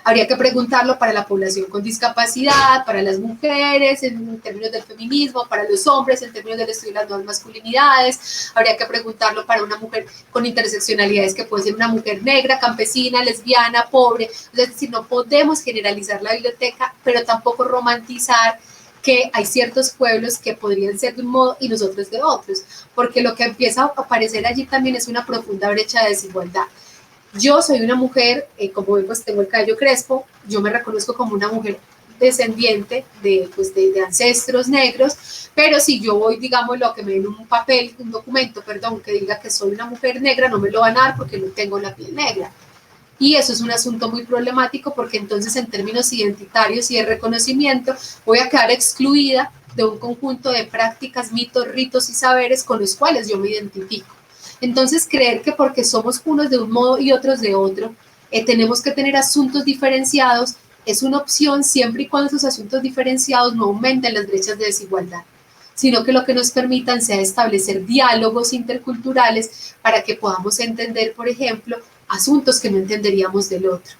Habría que preguntarlo para la población con discapacidad, para las mujeres en términos del feminismo, para los hombres en términos del estudio de las nuevas masculinidades. Habría que preguntarlo para una mujer con interseccionalidades, que puede ser una mujer negra, campesina, lesbiana, pobre. Es decir, no podemos generalizar la biblioteca, pero tampoco romantizar que hay ciertos pueblos que podrían ser de un modo y nosotros de otros, porque lo que empieza a aparecer allí también es una profunda brecha de desigualdad. Yo soy una mujer, como ven, pues tengo el cabello crespo, yo me reconozco como una mujer descendiente de ancestros negros, pero si yo voy, digamos, lo que me den un papel, un documento, perdón, que diga que soy una mujer negra, no me lo van a dar porque no tengo la piel negra. Y eso es un asunto muy problemático, porque entonces en términos identitarios y de reconocimiento voy a quedar excluida de un conjunto de prácticas, mitos, ritos y saberes con los cuales yo me identifico. Entonces, creer que porque somos unos de un modo y otros de otro, tenemos que tener asuntos diferenciados, es una opción siempre y cuando esos asuntos diferenciados no aumenten las brechas de desigualdad, sino que lo que nos permitan sea establecer diálogos interculturales para que podamos entender, por ejemplo, asuntos que no entenderíamos del otro.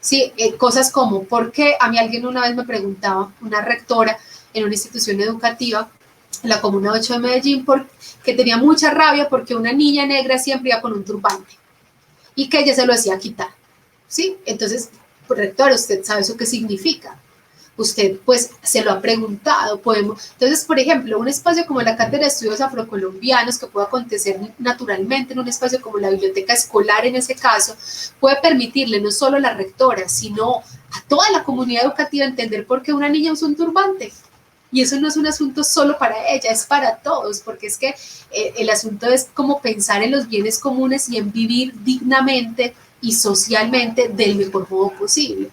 Sí, cosas como, ¿por qué? A mí alguien una vez me preguntaba, una rectora en una institución educativa, en la Comuna 8 de Medellín, que tenía mucha rabia porque una niña negra siempre iba con un turbante y que ella se lo hacía quitar, ¿sí? Entonces, rectora, ¿usted sabe eso qué significa? Usted, pues, se lo ha preguntado, podemos... Entonces, por ejemplo, un espacio como la Cátedra de Estudios Afrocolombianos, que puede acontecer naturalmente en un espacio como la biblioteca escolar, en ese caso, puede permitirle no solo a la rectora, sino a toda la comunidad educativa entender por qué una niña usa un turbante. Y eso no es un asunto solo para ella, es para todos, porque es que el asunto es como pensar en los bienes comunes y en vivir dignamente y socialmente del mejor modo posible.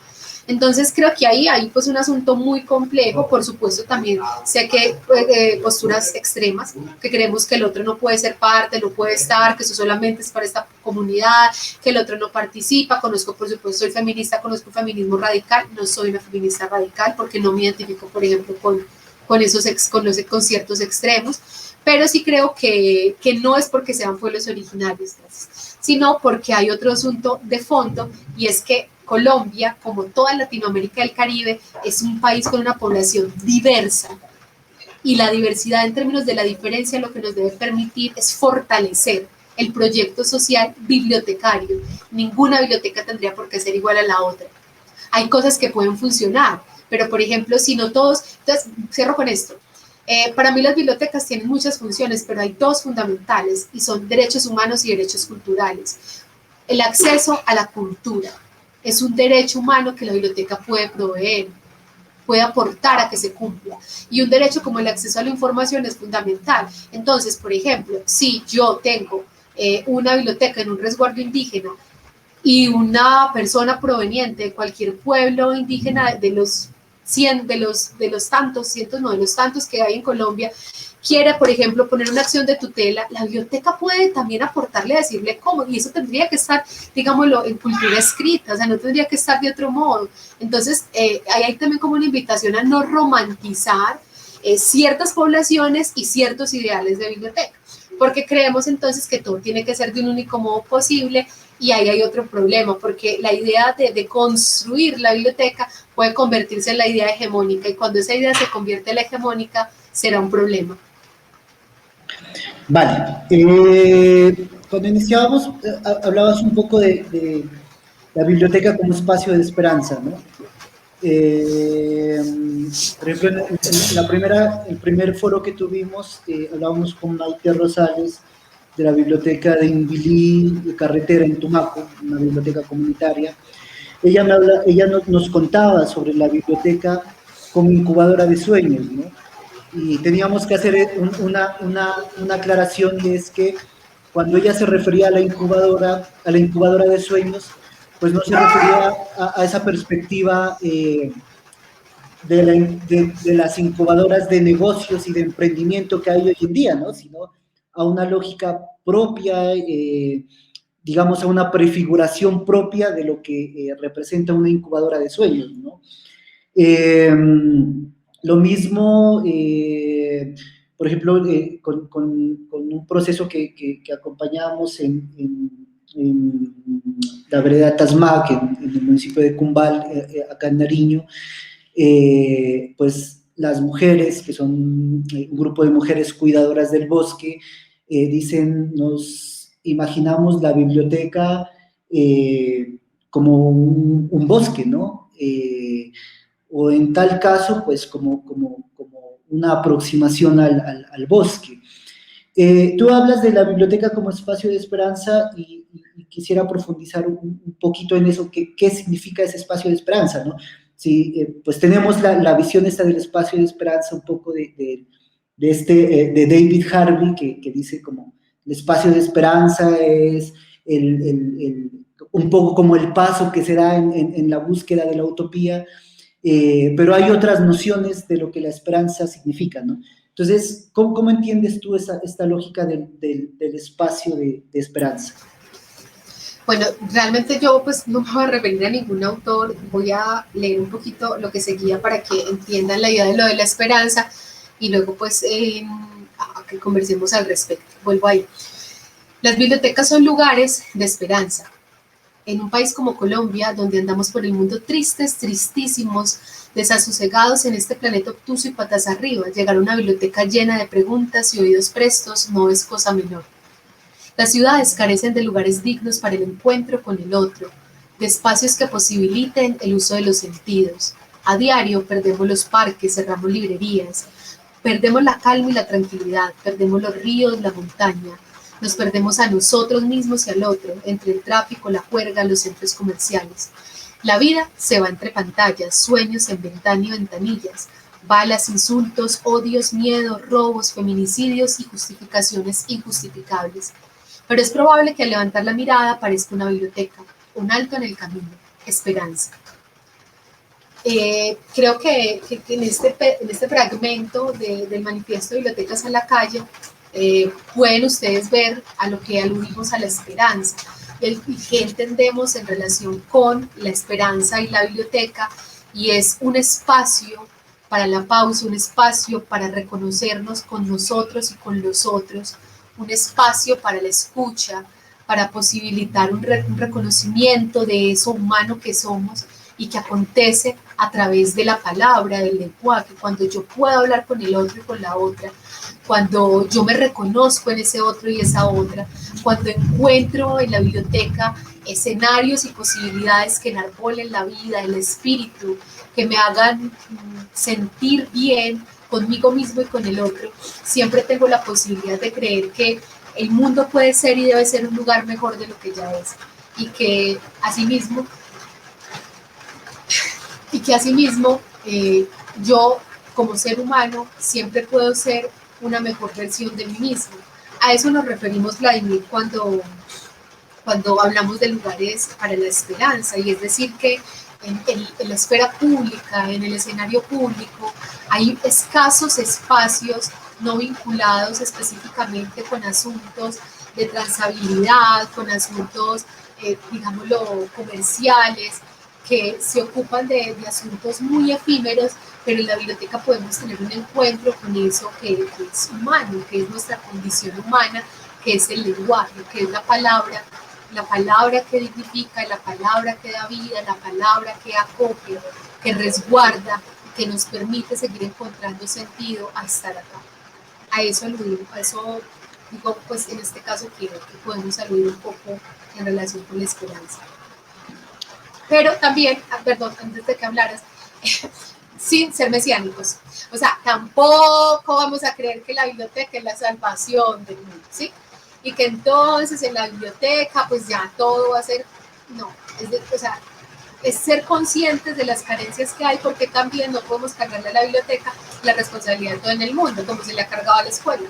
Entonces creo que ahí hay pues un asunto muy complejo. Por supuesto también sé que posturas extremas, que creemos que el otro no puede ser parte, no puede estar, que eso solamente es para esta comunidad, que el otro no participa. Conozco, por supuesto, soy feminista, conozco el feminismo radical, no soy una feminista radical porque no me identifico, por ejemplo, con ciertos extremos, pero sí creo que no es porque sean pueblos originarios, sino porque hay otro asunto de fondo, y es que Colombia, como toda Latinoamérica y el Caribe, es un país con una población diversa, y la diversidad en términos de la diferencia lo que nos debe permitir es fortalecer el proyecto social bibliotecario. Ninguna biblioteca tendría por qué ser igual a la otra. Hay cosas que pueden funcionar, pero por ejemplo, si no todos, entonces cierro con esto. Para mí las bibliotecas tienen muchas funciones, pero hay dos fundamentales y son derechos humanos y derechos culturales. El acceso a la cultura es un derecho humano que la biblioteca puede proveer, puede aportar a que se cumpla. Y un derecho como el acceso a la información es fundamental. Entonces, por ejemplo, si yo tengo una biblioteca en un resguardo indígena y una persona proveniente de cualquier pueblo indígena de los cientos no, de los tantos que hay en Colombia, quiere, por ejemplo, poner una acción de tutela, la biblioteca puede también aportarle, decirle cómo, y eso tendría que estar, digámoslo, en cultura escrita, o sea, no tendría que estar de otro modo. Entonces, hay también como una invitación a no romantizar ciertas poblaciones y ciertos ideales de biblioteca, porque creemos entonces que todo tiene que ser de un único modo posible, y ahí hay otro problema, porque la idea de construir la biblioteca puede convertirse en la idea hegemónica, y cuando esa idea se convierte en la hegemónica, será un problema. Vale. Cuando iniciábamos, hablabas un poco de la biblioteca como espacio de esperanza, ¿no? Por ejemplo, el primer foro que tuvimos, hablábamos con Maite Rosales de la biblioteca de Invilí de Carretera en Tumaco, una biblioteca comunitaria. Ella nos contaba sobre la biblioteca como incubadora de sueños, ¿no? Y teníamos que hacer una aclaración, y es que cuando ella se refería a la incubadora de sueños, pues no se refería a esa perspectiva de las incubadoras de negocios y de emprendimiento que hay hoy en día, ¿no? Sino a una lógica propia, digamos, a una prefiguración propia de lo que representa una incubadora de sueños, ¿no? Lo mismo, por ejemplo, con un proceso que acompañamos en la vereda Tasmac, en el municipio de Cumbal, acá en Nariño, pues las mujeres, que son un grupo de mujeres cuidadoras del bosque, dicen, nos imaginamos la biblioteca como un bosque, ¿no? O en tal caso, pues como una aproximación al bosque. Tú hablas de la biblioteca como espacio de esperanza, y quisiera profundizar un poquito en eso, qué significa ese espacio de esperanza, ¿no? Sí, pues tenemos la visión esta del espacio de esperanza un poco de David Harvey, que dice como el espacio de esperanza es un poco como el paso que se da en la búsqueda de la utopía, pero hay otras nociones de lo que la esperanza significa, ¿no? Entonces, ¿cómo entiendes tú esta lógica del espacio de esperanza? Bueno, realmente yo pues no me voy a referir a ningún autor, voy a leer un poquito lo que seguía para que entiendan la idea de lo de la esperanza, y luego pues a que conversemos al respecto. Vuelvo ahí. Las bibliotecas son lugares de esperanza. En un país como Colombia, donde andamos por el mundo tristes, tristísimos, desasosegados en este planeta obtuso y patas arriba, llegar a una biblioteca llena de preguntas y oídos prestos no es cosa menor. Las ciudades carecen de lugares dignos para el encuentro con el otro, de espacios que posibiliten el uso de los sentidos. A diario perdemos los parques, cerramos librerías, perdemos la calma y la tranquilidad, perdemos los ríos, la montaña, nos perdemos a nosotros mismos y al otro, entre el tráfico, la juerga, los centros comerciales. La vida se va entre pantallas, sueños en ventana y ventanillas, balas, insultos, odios, miedos, robos, feminicidios y justificaciones injustificables. Pero es probable que al levantar la mirada aparezca una biblioteca, un alto en el camino, esperanza. Creo que en este fragmento del manifiesto de Bibliotecas a la Calle pueden ustedes ver a lo que aludimos a la esperanza, y qué entendemos en relación con la esperanza y la biblioteca, y es un espacio para la pausa, un espacio para reconocernos con nosotros y con los otros, un espacio para la escucha, para posibilitar un reconocimiento de eso humano que somos y que acontece a través de la palabra, del lenguaje, cuando yo puedo hablar con el otro y con la otra, cuando yo me reconozco en ese otro y esa otra, cuando encuentro en la biblioteca escenarios y posibilidades que enarbolen la vida, el espíritu, que me hagan sentir bien conmigo mismo y con el otro, siempre tengo la posibilidad de creer que el mundo puede ser y debe ser un lugar mejor de lo que ya es. y que asimismo yo como ser humano siempre puedo ser una mejor versión de mí mismo. A eso nos referimos, Vladimir, cuando hablamos de lugares para la esperanza, y es decir que en la esfera pública, en el escenario público, hay escasos espacios no vinculados específicamente con asuntos de transabilidad, con asuntos, digámoslo, comerciales, que se ocupan de asuntos muy efímeros, pero en la biblioteca podemos tener un encuentro con eso que es humano, que es nuestra condición humana, que es el lenguaje, que es la palabra que dignifica, la palabra que da vida, la palabra que acoge, que resguarda, que nos permite seguir encontrando sentido a estar acá. A eso aludimos, a eso digo, pues en este caso quiero que podemos aludir un poco en relación con la esperanza. Pero también, perdón, antes de que hablaras, sin ser mesiánicos. O sea, tampoco vamos a creer que la biblioteca es la salvación del mundo, ¿sí? Y que entonces en la biblioteca pues ya todo va a ser, no, o sea, es ser conscientes de las carencias que hay, porque también no podemos cargarle a la biblioteca la responsabilidad de todo en el mundo, como se le ha cargado a la escuela,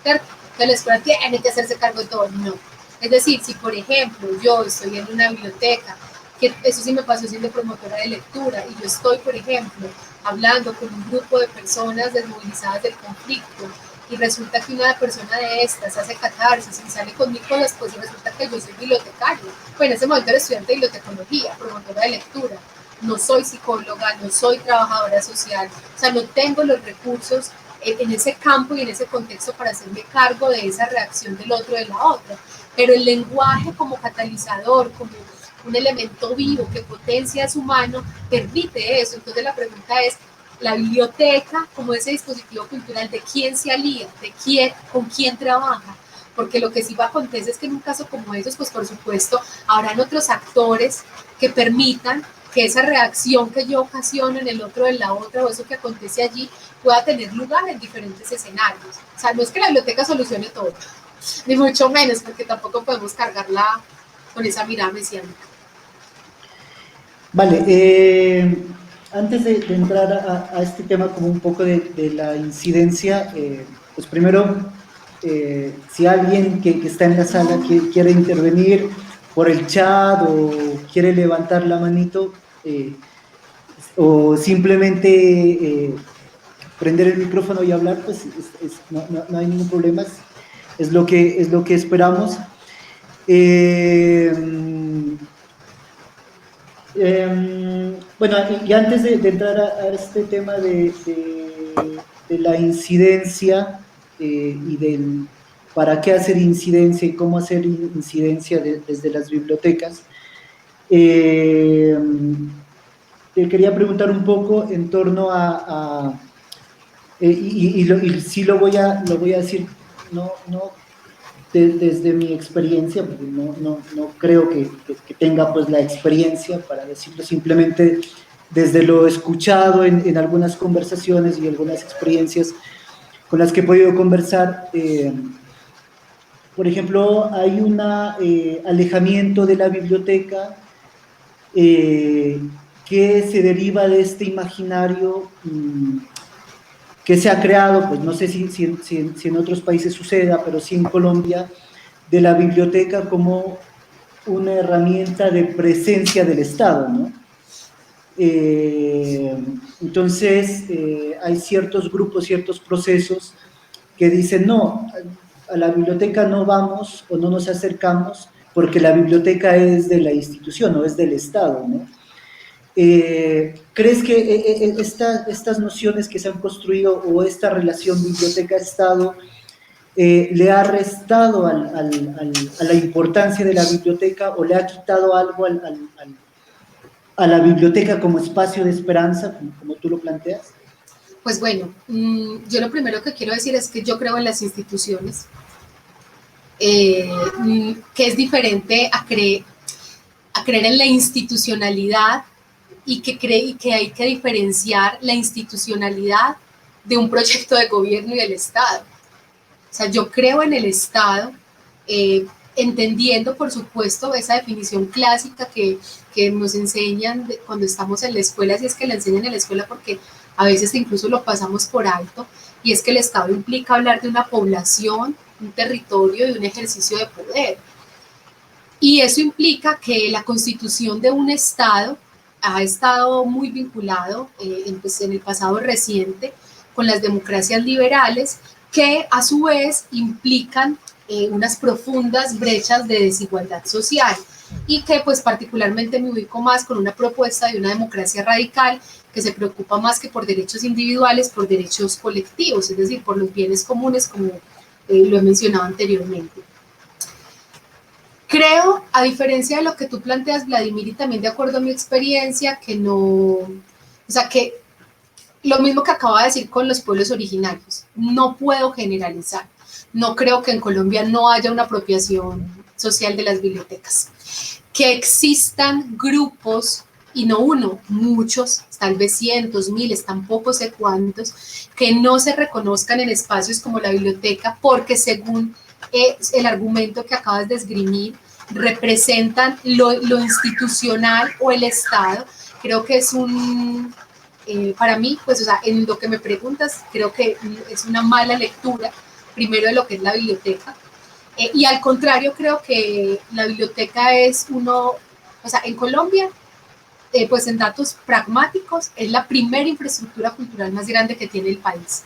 ¿cierto? Que la escuela tiene que hacerse cargo de todo, no. Es decir, si por ejemplo yo estoy en una biblioteca, que eso sí me pasó siendo promotora de lectura, y yo estoy, por ejemplo, hablando con un grupo de personas desmovilizadas del conflicto, y resulta que una persona de estas hace catarsis y sale con mis cosas, pues resulta que yo soy bibliotecario. Pues en ese momento era estudiante de bibliotecología, promotora de lectura, no soy psicóloga, no soy trabajadora social, o sea, no tengo los recursos en ese campo y en ese contexto para hacerme cargo de esa reacción del otro, de la otra. Pero el lenguaje como catalizador, como un elemento vivo que potencia a su humano, permite eso. Entonces la pregunta es, la biblioteca como ese dispositivo cultural, ¿de quién se alía? ¿De quién? ¿Con quién trabaja? Porque lo que sí va a acontecer es que en un caso como esos, pues por supuesto, habrán otros actores que permitan que esa reacción que yo ocasiono en el otro de la otra, o eso que acontece allí, pueda tener lugar en diferentes escenarios. O sea, no es que la biblioteca solucione todo, ni mucho menos, porque tampoco podemos cargarla con esa mirada mesiánica. Vale, antes de entrar a este tema como un poco de la incidencia, pues primero, si alguien que está en la sala quiere intervenir por el chat o quiere levantar la manito, o simplemente prender el micrófono y hablar, pues no hay ningún problema, es lo que esperamos. Bueno, y antes de entrar a este tema de la incidencia y del para qué hacer incidencia y cómo hacer incidencia desde las bibliotecas, te quería preguntar un poco en torno y sí lo voy a decir, no desde mi experiencia, porque no creo que tenga pues la experiencia para decirlo, simplemente desde lo escuchado en algunas conversaciones y algunas experiencias con las que he podido conversar. Por ejemplo, hay un alejamiento de la biblioteca que se deriva de este imaginario que se ha creado, pues no sé si en otros países suceda, pero sí en Colombia, de la biblioteca como una herramienta de presencia del Estado, ¿no? Entonces, hay ciertos grupos, ciertos procesos que dicen, no, a la biblioteca no vamos o no nos acercamos porque la biblioteca es de la institución o es del Estado, ¿no? ¿Crees que estas nociones que se han construido o esta relación biblioteca-Estado le ha restado a la importancia de la biblioteca o le ha quitado algo a la biblioteca como espacio de esperanza, como tú lo planteas? Pues bueno, yo lo primero que quiero decir es que yo creo en las instituciones, que es diferente a creer en la institucionalidad y que hay que diferenciar la institucionalidad de un proyecto de gobierno y del Estado. O sea, yo creo en el Estado entendiendo, por supuesto, esa definición clásica que nos enseñan cuando estamos en la escuela, si es que la enseñan en la escuela, porque a veces incluso lo pasamos por alto, y es que el Estado implica hablar de una población, un territorio y un ejercicio de poder. Y eso implica que la constitución de un Estado ha estado muy vinculado en el pasado reciente con las democracias liberales, que a su vez implican unas profundas brechas de desigualdad social, y que pues particularmente me ubico más con una propuesta de una democracia radical que se preocupa más que por derechos individuales, por derechos colectivos, es decir, por los bienes comunes, como lo he mencionado anteriormente. Creo, a diferencia de lo que tú planteas, Vladimir, y también de acuerdo a mi experiencia, que no, o sea, que lo mismo que acabo de decir con los pueblos originarios, no puedo generalizar. No creo que en Colombia no haya una apropiación social de las bibliotecas. Que existan grupos, y no uno, muchos, tal vez cientos, miles, tampoco sé cuántos, que no se reconozcan en espacios como la biblioteca porque, según el argumento que acabas de esgrimir, representan lo institucional o el Estado. Creo que es para mí, pues, o sea, en lo que me preguntas, creo que es una mala lectura, primero, de lo que es la biblioteca. Y al contrario, creo que la biblioteca es o sea, en Colombia, pues en datos pragmáticos, es la primera infraestructura cultural más grande que tiene el país.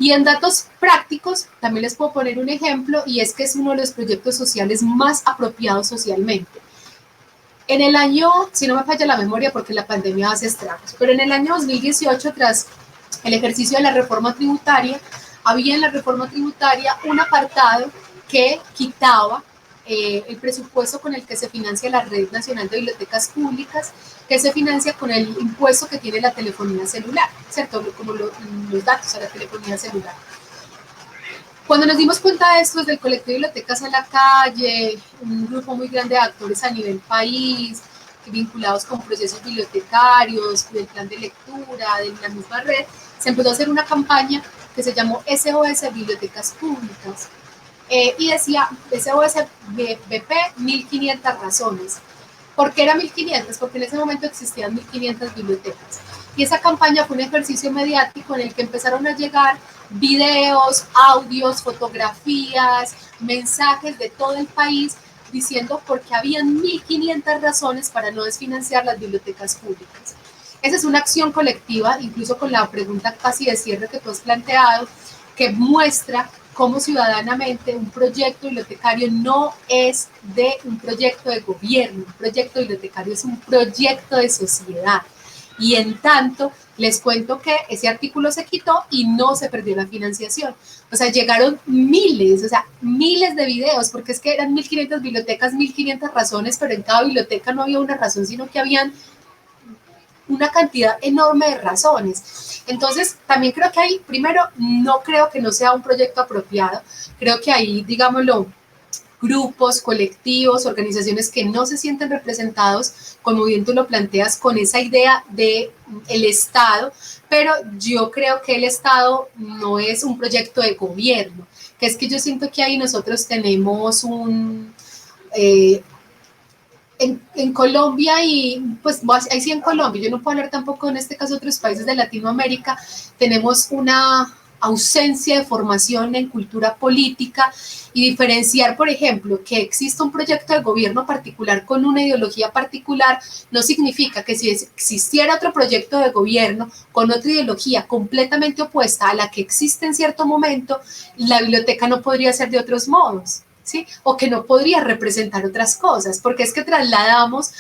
Y en datos prácticos, también les puedo poner un ejemplo, y es que es uno de los proyectos sociales más apropiados socialmente. En el año, si no me falla la memoria porque la pandemia hace estragos, pero en el año 2018, tras el ejercicio de la reforma tributaria, había en la reforma tributaria un apartado que quitaba el presupuesto con el que se financia la Red Nacional de Bibliotecas Públicas, que se financia con el impuesto que tiene la telefonía celular, ¿cierto? Como los datos a la telefonía celular. Cuando nos dimos cuenta de esto, desde el colectivo Bibliotecas a la Calle, un grupo muy grande de actores a nivel país, vinculados con procesos bibliotecarios, del plan de lectura, de la misma red, se empezó a hacer una campaña que se llamó SOS Bibliotecas Públicas, y decía SOS BP 1500 razones. ¿Por qué era 1500? Porque en ese momento existían 1500 bibliotecas. Y esa campaña fue un ejercicio mediático en el que empezaron a llegar videos, audios, fotografías, mensajes de todo el país diciendo por qué habían 1500 razones para no desfinanciar las bibliotecas públicas. Esa es una acción colectiva, incluso con la pregunta casi de cierre que tú has planteado, que muestra cómo ciudadanamente un proyecto bibliotecario no es un proyecto de gobierno, un proyecto bibliotecario es un proyecto de sociedad. Y en tanto, les cuento que ese artículo se quitó y no se perdió la financiación. O sea, llegaron miles de videos, porque es que eran 1500 bibliotecas, 1500 razones, pero en cada biblioteca no había una razón, sino que habían una cantidad enorme de razones. Entonces, también creo que ahí, primero, no creo que no sea un proyecto apropiado, creo que ahí, digámoslo, grupos, colectivos, organizaciones que no se sienten representados, como bien tú lo planteas, con esa idea de el Estado, pero yo creo que el Estado no es un proyecto de gobierno, que es que yo siento que ahí nosotros tenemos en Colombia, y pues ahí sí en Colombia, yo no puedo hablar tampoco en este caso de otros países de Latinoamérica, tenemos una ausencia de formación en cultura política, y diferenciar, por ejemplo, que exista un proyecto de gobierno particular con una ideología particular no significa que si existiera otro proyecto de gobierno con otra ideología completamente opuesta a la que existe en cierto momento, la biblioteca no podría ser de otros modos, ¿sí? O que no podría representar otras cosas, porque es que trasladamos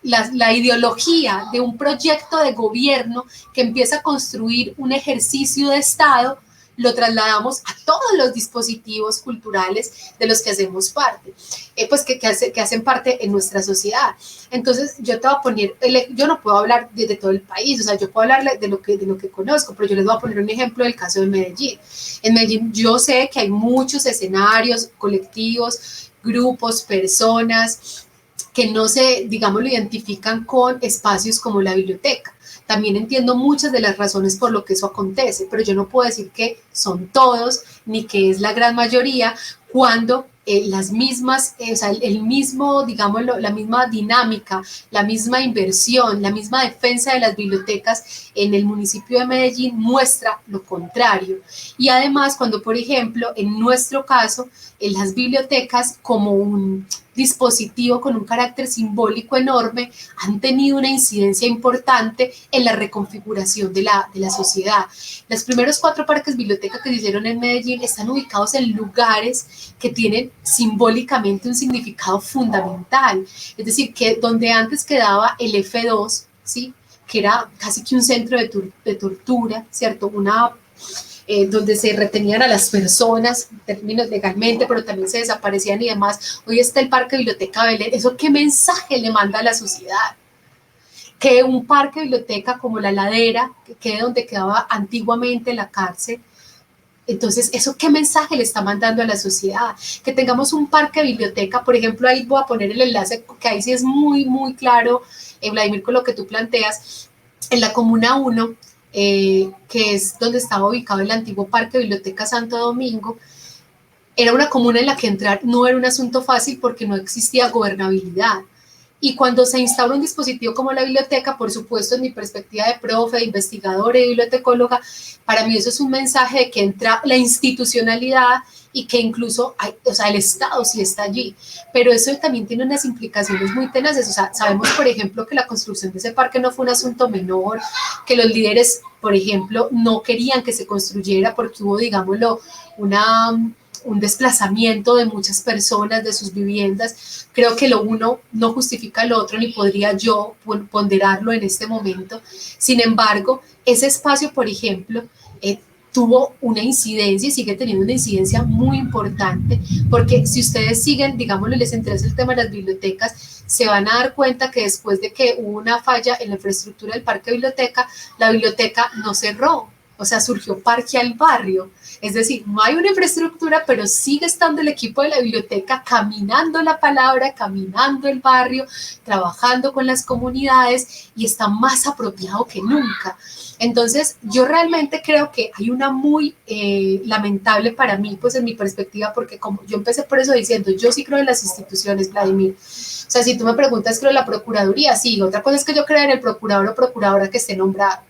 la ideología de un proyecto de gobierno que empieza a construir un ejercicio de Estado, lo trasladamos a todos los dispositivos culturales de los que hacemos parte, pues que hacen parte en nuestra sociedad. Entonces, yo te voy a poner, yo no puedo hablar de todo el país, o sea, yo puedo hablar de lo que conozco, pero yo les voy a poner un ejemplo del caso de Medellín. En Medellín yo sé que hay muchos escenarios, colectivos, grupos, personas que no se, digamos, lo identifican con espacios como la biblioteca. También entiendo muchas de las razones por lo que eso acontece, pero yo no puedo decir que son todos, ni que es la gran mayoría, cuando las mismas, o sea, el mismo, digámoslo, la misma dinámica, la misma inversión, la misma defensa de las bibliotecas en el municipio de Medellín muestra lo contrario. Y además, cuando, por ejemplo, en nuestro caso, en las bibliotecas como un dispositivo con un carácter simbólico enorme, han tenido una incidencia importante en la reconfiguración de la sociedad. Los primeros 4 parques biblioteca que se hicieron en Medellín están ubicados en lugares que tienen simbólicamente un significado fundamental, es decir, que donde antes quedaba el F2, ¿sí?, que era casi que un centro de tortura, ¿cierto?, donde se retenían a las personas, en términos legalmente, pero también se desaparecían y demás. Hoy está el Parque Biblioteca Belén. ¿Eso qué mensaje le manda a la sociedad? Que un parque biblioteca como La Ladera, que quede donde quedaba antiguamente la cárcel. Entonces, ¿eso qué mensaje le está mandando a la sociedad? Que tengamos un parque biblioteca, por ejemplo, ahí voy a poner el enlace, que ahí sí es muy, muy claro, Vladimir, con lo que tú planteas, en la Comuna 1, que es donde estaba ubicado el antiguo Parque Biblioteca Santo Domingo, era una comuna en la que entrar no era un asunto fácil porque no existía gobernabilidad. Y cuando se instaura un dispositivo como la biblioteca, por supuesto, en mi perspectiva de profe, de investigadora y bibliotecóloga, para mí eso es un mensaje de que entra la institucionalidad y que incluso o sea, el Estado sí está allí, pero eso también tiene unas implicaciones muy tenaces. O sea, sabemos, por ejemplo, que la construcción de ese parque no fue un asunto menor, que los líderes, por ejemplo, no querían que se construyera porque hubo, digámoslo, un desplazamiento de muchas personas de sus viviendas. Creo que lo uno no justifica lo otro, ni podría yo ponderarlo en este momento. Sin embargo, ese espacio, por ejemplo, tuvo una incidencia y sigue teniendo una incidencia muy importante, porque si ustedes siguen, digámoslo, les interesa el tema de las bibliotecas, se van a dar cuenta que después de que hubo una falla en la infraestructura del parque biblioteca, la biblioteca no cerró, o sea, surgió Parque al Barrio. Es decir, no hay una infraestructura, pero sigue estando el equipo de la biblioteca caminando la palabra, caminando el barrio, trabajando con las comunidades y está más apropiado que nunca. Entonces, yo realmente creo que hay una muy lamentable para mí, pues en mi perspectiva, porque como yo empecé por eso diciendo, yo sí creo en las instituciones, Vladimir. O sea, si tú me preguntas, creo en la Procuraduría, sí. Otra cosa es que yo creo en el procurador o procuradora que esté nombrado.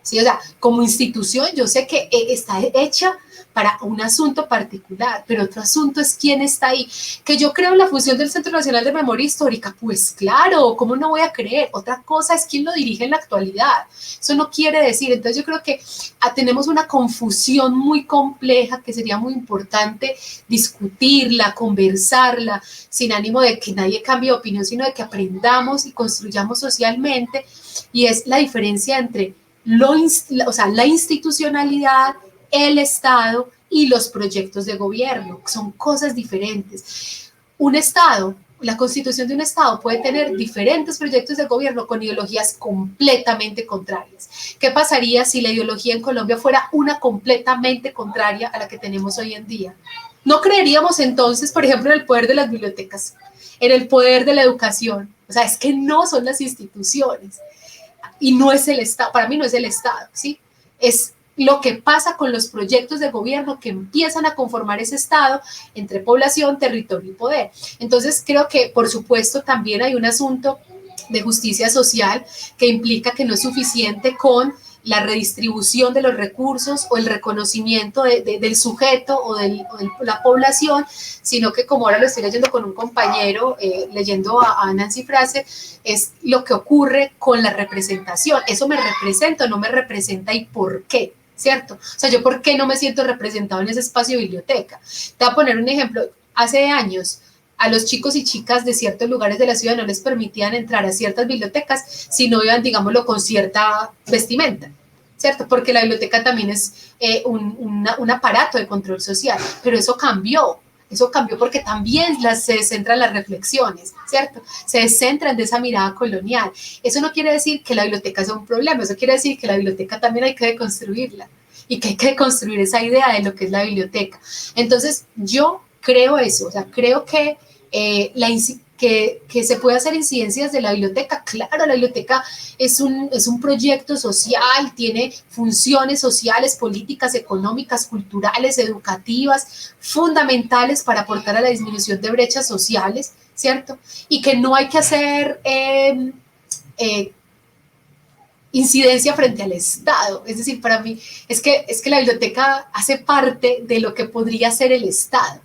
Sí, o sea, como institución yo sé que está hecha para un asunto particular, pero otro asunto es quién está ahí. Que yo creo en la función del Centro Nacional de Memoria Histórica, pues claro, ¿cómo no voy a creer? Otra cosa es quién lo dirige en la actualidad. Eso no quiere decir, entonces yo creo que tenemos una confusión muy compleja que sería muy importante discutirla, conversarla, sin ánimo de que nadie cambie de opinión, sino de que aprendamos y construyamos socialmente, y es la diferencia entre la institucionalidad, el Estado y los proyectos de gobierno. Son cosas diferentes. Un Estado, la constitución de un Estado puede tener diferentes proyectos de gobierno con ideologías completamente contrarias. ¿Qué pasaría si la ideología en Colombia fuera una completamente contraria a la que tenemos hoy en día? No creeríamos entonces, por ejemplo, en el poder de las bibliotecas, en el poder de la educación. O sea, es que no son las instituciones. Y no es el Estado, para mí no es el Estado, ¿sí? Es lo que pasa con los proyectos de gobierno que empiezan a conformar ese Estado entre población, territorio y poder. Entonces creo que, por supuesto, también hay un asunto de justicia social que implica que no es suficiente con la redistribución de los recursos o el reconocimiento del sujeto o de la población, sino que, como ahora lo estoy leyendo con un compañero, leyendo a Nancy Fraser, es lo que ocurre con la representación. ¿Eso me representa o no me representa y por qué? ¿Cierto? O sea, ¿yo por qué no me siento representado en ese espacio de biblioteca? Te voy a poner un ejemplo. Hace años, a los chicos y chicas de ciertos lugares de la ciudad no les permitían entrar a ciertas bibliotecas si no iban, digámoslo, con cierta vestimenta, ¿cierto? Porque la biblioteca también es un aparato de control social, pero eso cambió porque también se centran las reflexiones, ¿cierto? Se centran de esa mirada colonial. Eso no quiere decir que la biblioteca sea un problema, eso quiere decir que la biblioteca también hay que deconstruirla y que hay que deconstruir esa idea de lo que es la biblioteca. Entonces, yo creo eso, o sea, creo que que se puede hacer incidencias de la biblioteca. Claro, la biblioteca es un proyecto social, tiene funciones sociales, políticas, económicas, culturales, educativas, fundamentales para aportar a la disminución de brechas sociales, ¿cierto? Y que no hay que hacer incidencia frente al Estado. Es decir, para mí es que la biblioteca hace parte de lo que podría ser el Estado.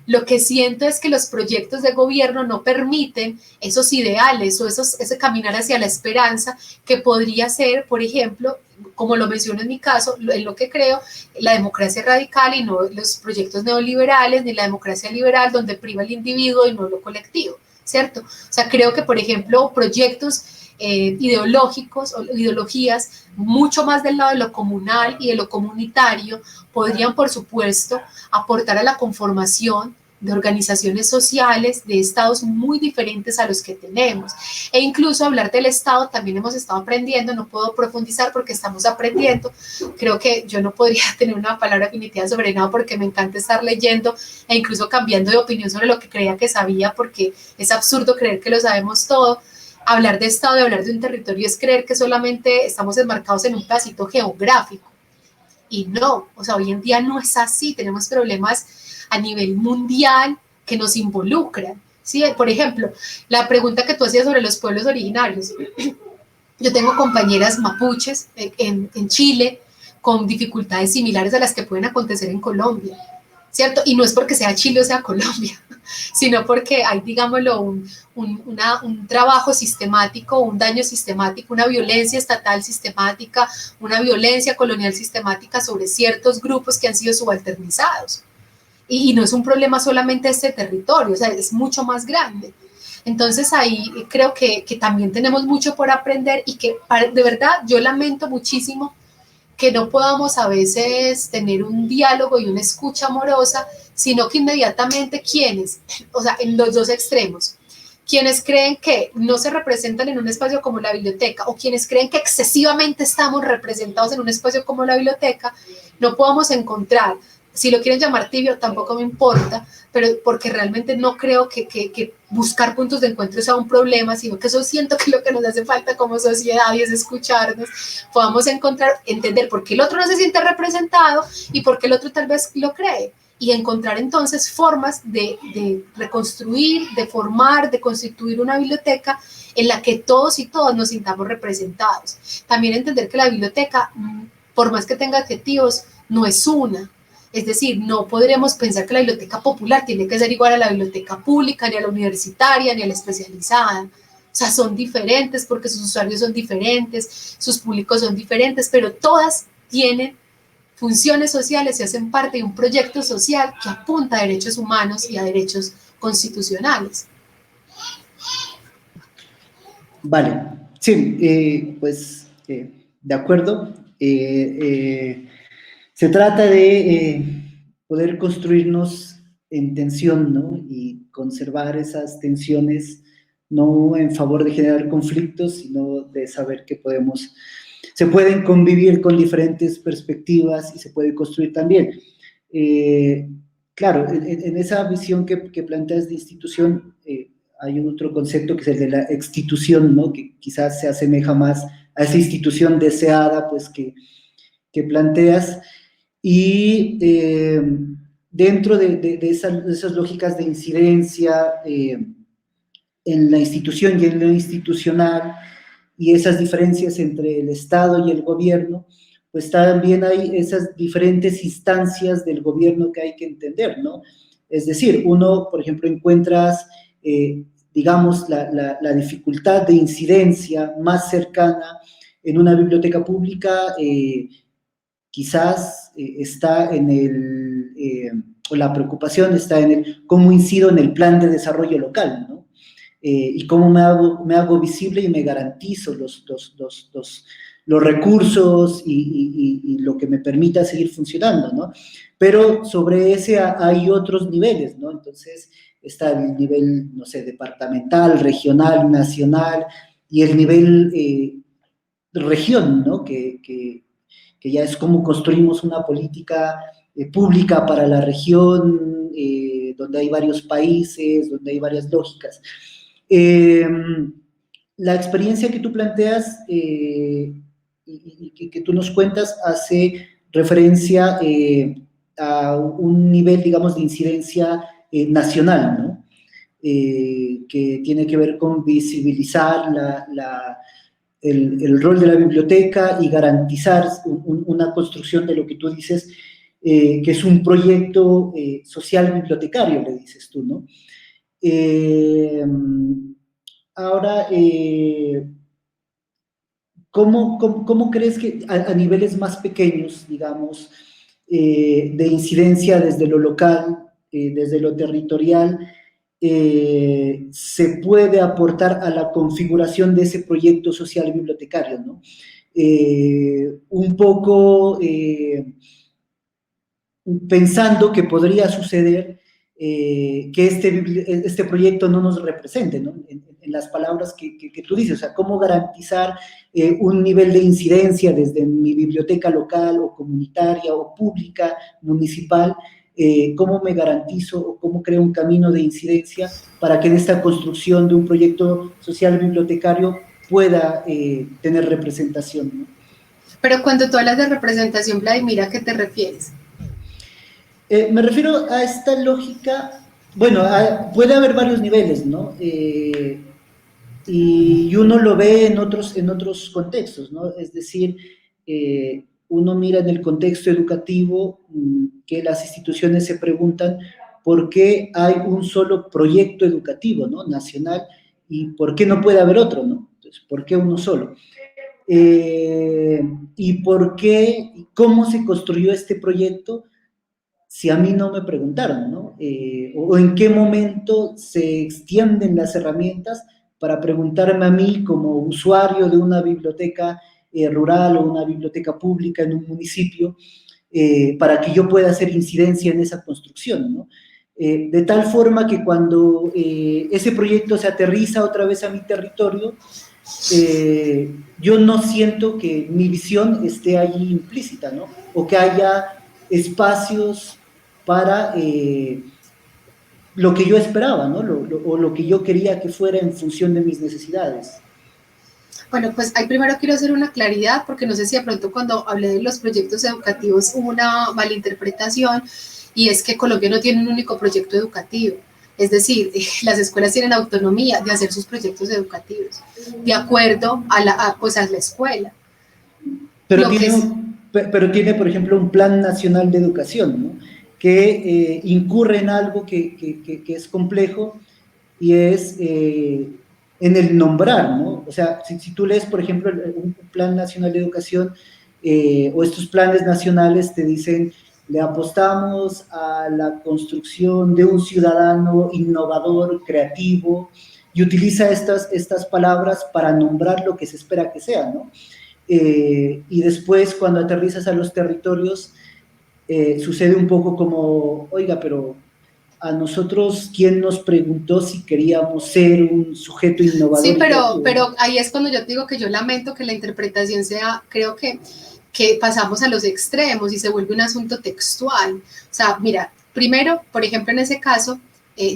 Lo que siento es que los proyectos de gobierno no permiten esos ideales o ese caminar hacia la esperanza que podría ser, por ejemplo, como lo menciono en mi caso, en lo que creo, la democracia radical y no los proyectos neoliberales, ni la democracia liberal donde priva el individuo y no lo colectivo, ¿cierto? O sea, creo que, por ejemplo, proyectos ideológicos o ideologías mucho más del lado de lo comunal y de lo comunitario podrían, por supuesto, aportar a la conformación de organizaciones sociales, de estados muy diferentes a los que tenemos. E incluso hablar del Estado también hemos estado aprendiendo, no puedo profundizar porque estamos aprendiendo. Creo que yo no podría tener una palabra definitiva sobre nada porque me encanta estar leyendo e incluso cambiando de opinión sobre lo que creía que sabía, porque es absurdo creer que lo sabemos todo. Hablar de Estado y hablar de un territorio es creer que solamente estamos enmarcados en un pedacito geográfico. Y no, o sea, hoy en día no es así, tenemos problemas a nivel mundial que nos involucran, ¿sí? Por ejemplo, la pregunta que tú hacías sobre los pueblos originarios. Yo tengo compañeras mapuches en Chile con dificultades similares a las que pueden acontecer en Colombia, ¿cierto? Y no es porque sea Chile o sea Colombia, sino porque hay, digámoslo, un trabajo sistemático, un daño sistemático, una violencia estatal sistemática, una violencia colonial sistemática sobre ciertos grupos que han sido subalternizados. Y no es un problema solamente de este territorio, o sea, es mucho más grande. Entonces ahí creo que también tenemos mucho por aprender y que de verdad yo lamento muchísimo que no podamos a veces tener un diálogo y una escucha amorosa, sino que inmediatamente quienes, o sea, en los dos extremos, quienes creen que no se representan en un espacio como la biblioteca o quienes creen que excesivamente estamos representados en un espacio como la biblioteca, no podamos encontrar, si lo quieren llamar tibio, tampoco me importa, pero porque realmente no creo que buscar puntos de encuentro sea un problema, sino que eso siento que lo que nos hace falta como sociedad y es escucharnos, podamos entender por qué el otro no se siente representado y por qué el otro tal vez lo cree, y encontrar entonces formas de reconstruir, de formar, de constituir una biblioteca en la que todos y todas nos sintamos representados. También entender que la biblioteca, por más que tenga adjetivos, no es una. Es decir, no podremos pensar que la biblioteca popular tiene que ser igual a la biblioteca pública, ni a la universitaria, ni a la especializada. O sea, son diferentes porque sus usuarios son diferentes, sus públicos son diferentes, pero todas tienen funciones sociales y hacen parte de un proyecto social que apunta a derechos humanos y a derechos constitucionales. Vale, sí, pues de acuerdo. Se trata de poder construirnos en tensión, ¿no? Y conservar esas tensiones, no en favor de generar conflictos, sino de saber que se pueden convivir con diferentes perspectivas y se puede construir también. Claro, en esa visión que planteas de institución, hay otro concepto que es el de la institución, ¿no? Que quizás se asemeja más a esa institución deseada, pues, que planteas. Y dentro de esas lógicas de incidencia en la institución y en lo institucional, y esas diferencias entre el Estado y el gobierno, pues también hay esas diferentes instancias del gobierno que hay que entender, ¿no? Es decir, uno, por ejemplo, encuentras, digamos, la dificultad de incidencia más cercana en una biblioteca pública, quizás está o la preocupación está en cómo incido en el plan de desarrollo local, ¿no? Y cómo me hago visible y me garantizo los recursos y lo que me permita seguir funcionando, ¿no? Pero sobre ese hay otros niveles, ¿no? Entonces está el nivel, no sé, departamental, regional, nacional, y el nivel región, ¿no? Que ya es cómo construimos una política pública para la región, donde hay varios países, donde hay varias lógicas. La experiencia que tú planteas y que tú nos cuentas hace referencia a un nivel, digamos, de incidencia nacional, ¿no? Que tiene que ver con visibilizar el rol de la biblioteca y garantizar una construcción de lo que tú dices, que es un proyecto social bibliotecario, le dices tú, ¿no? Ahora, ¿cómo crees que a niveles más pequeños, digamos, de incidencia desde lo local, desde lo territorial, se puede aportar a la configuración de ese proyecto social bibliotecario, ¿no? Un poco pensando que podría suceder que este proyecto no nos represente, ¿no? En las palabras que tú dices, o sea, cómo garantizar un nivel de incidencia desde mi biblioteca local o comunitaria o pública, municipal, cómo me garantizo o cómo creo un camino de incidencia para que en esta construcción de un proyecto social bibliotecario pueda tener representación, ¿no? Pero cuando tú hablas de representación, Vladimir, ¿a qué te refieres? Me refiero a esta lógica, bueno, puede haber varios niveles, ¿no? Y uno lo ve en otros contextos, ¿no? Es decir, uno mira en el contexto educativo que las instituciones se preguntan por qué hay un solo proyecto educativo, ¿no? Nacional, y por qué no puede haber otro, ¿no? Entonces, ¿por qué uno solo? Y por qué, cómo se construyó este proyecto si a mí no me preguntaron, ¿no? O en qué momento se extienden las herramientas para preguntarme a mí como usuario de una biblioteca rural o una biblioteca pública en un municipio, para que yo pueda hacer incidencia en esa construcción, ¿no? De tal forma que cuando ese proyecto se aterriza otra vez a mi territorio, yo no siento que mi visión esté allí implícita, ¿no? O que haya espacios para lo que yo esperaba, ¿no? O lo que yo quería que fuera en función de mis necesidades. Bueno, pues ahí primero quiero hacer una claridad, porque no sé si de pronto cuando hablé de los proyectos educativos hubo una malinterpretación, y es que Colombia no tiene un único proyecto educativo. Es decir, las escuelas tienen autonomía de hacer sus proyectos educativos, de acuerdo pues a la escuela. Pero tiene, por ejemplo, un plan nacional de educación, ¿no? Que incurre en algo que es complejo y es en el nombrar, ¿no? O sea, si tú lees, por ejemplo, un plan nacional de educación o estos planes nacionales te dicen, le apostamos a la construcción de un ciudadano innovador, creativo, y utiliza estas palabras para nombrar lo que se espera que sea, ¿no? Y después cuando aterrizas a los territorios sucede un poco como, oiga, pero a nosotros, ¿quién nos preguntó si queríamos ser un sujeto innovador? Sí, pero ahí es cuando yo te digo que yo lamento que la interpretación sea, creo que pasamos a los extremos y se vuelve un asunto textual. O sea, mira, primero, por ejemplo, en ese caso,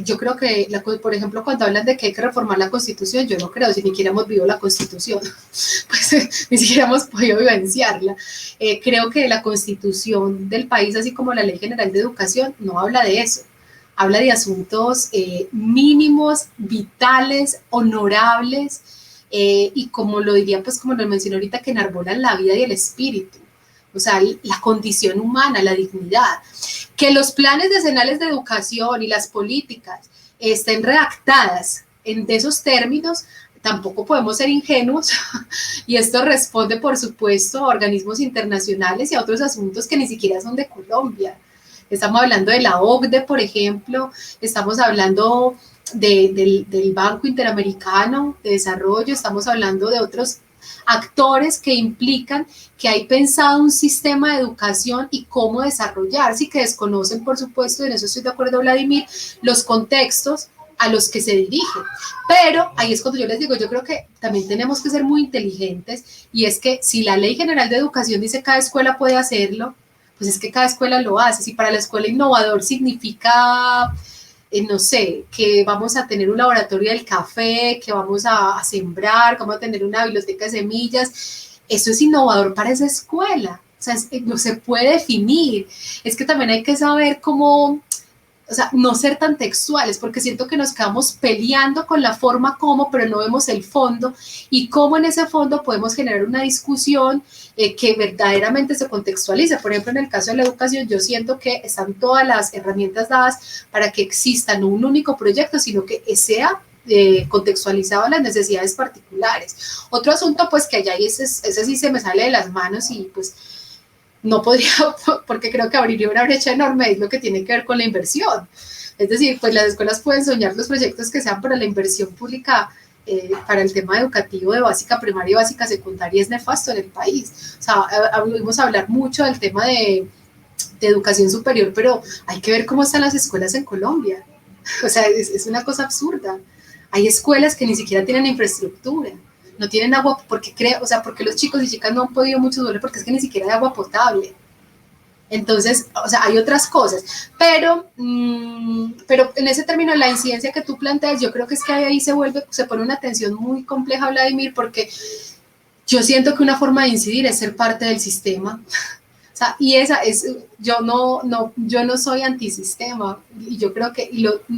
yo creo que, por ejemplo, cuando hablan de que hay que reformar la Constitución, yo no creo, si ni siquiera hemos vivido la Constitución, pues ni siquiera hemos podido vivenciarla. Creo que la Constitución del país, así como la Ley General de Educación, no habla de eso. Habla de asuntos mínimos, vitales, honorables, y como lo diría, pues como lo mencioné ahorita, que enarbolan la vida y el espíritu. O sea, la condición humana, la dignidad. Que los planes decenales de educación y las políticas estén redactadas en esos términos, tampoco podemos ser ingenuos, y esto responde, por supuesto, a organismos internacionales y a otros asuntos que ni siquiera son de Colombia. Estamos hablando de la OCDE, por ejemplo, estamos hablando del Banco Interamericano de Desarrollo, estamos hablando de otros actores que implican que hay pensado un sistema de educación y cómo desarrollarse, y que desconocen, por supuesto, y en eso estoy de acuerdo, Vladimir, los contextos a los que se dirigen. Pero ahí es cuando yo les digo, yo creo que también tenemos que ser muy inteligentes, y es que si la Ley General de Educación dice que cada escuela puede hacerlo, pues es que cada escuela lo hace. Si para la escuela innovador significa no sé, que vamos a tener un laboratorio del café, que vamos a sembrar, que vamos a tener una biblioteca de semillas. Eso es innovador para esa escuela. O sea, no se puede definir. Es que también hay que saber cómo, o sea, no ser tan textuales, porque siento que nos quedamos peleando con la forma como, pero no vemos el fondo, y cómo en ese fondo podemos generar una discusión que verdaderamente se contextualice. Por ejemplo, en el caso de la educación, yo siento que están todas las herramientas dadas para que exista no un único proyecto, sino que sea contextualizado a las necesidades particulares. Otro asunto, pues, que allá, y ese sí se me sale de las manos, y pues no podría, porque creo que abriría una brecha enorme, es lo que tiene que ver con la inversión. Es decir, pues las escuelas pueden soñar los proyectos que sean, pero la inversión pública para el tema educativo de básica primaria y básica secundaria es nefasto en el país. O sea, vamos a hablar mucho del tema de educación superior, pero hay que ver cómo están las escuelas en Colombia. O sea, es una cosa absurda. Hay escuelas que ni siquiera tienen infraestructura, no tienen agua, porque porque los chicos y chicas no han podido mucho duele, porque es que ni siquiera hay agua potable. Entonces, o sea, hay otras cosas, pero en ese término, la incidencia que tú planteas, yo creo que es que ahí se pone una tensión muy compleja, Vladimir, porque yo siento que una forma de incidir es ser parte del sistema. O sea, y esa es, yo no soy antisistema, y yo creo que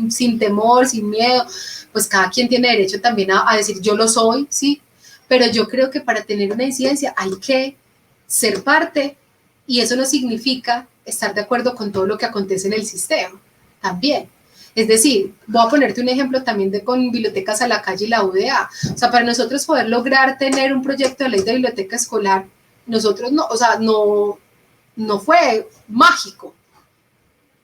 sin temor, sin miedo, pues cada quien tiene derecho también a decir yo lo soy, sí, pero yo creo que para tener una incidencia hay que ser parte, y eso no significa estar de acuerdo con todo lo que acontece en el sistema, también. Es decir, voy a ponerte un ejemplo también con Bibliotecas a la Calle y la UDA. O sea, para nosotros poder lograr tener un proyecto de ley de biblioteca escolar, nosotros no fue mágico.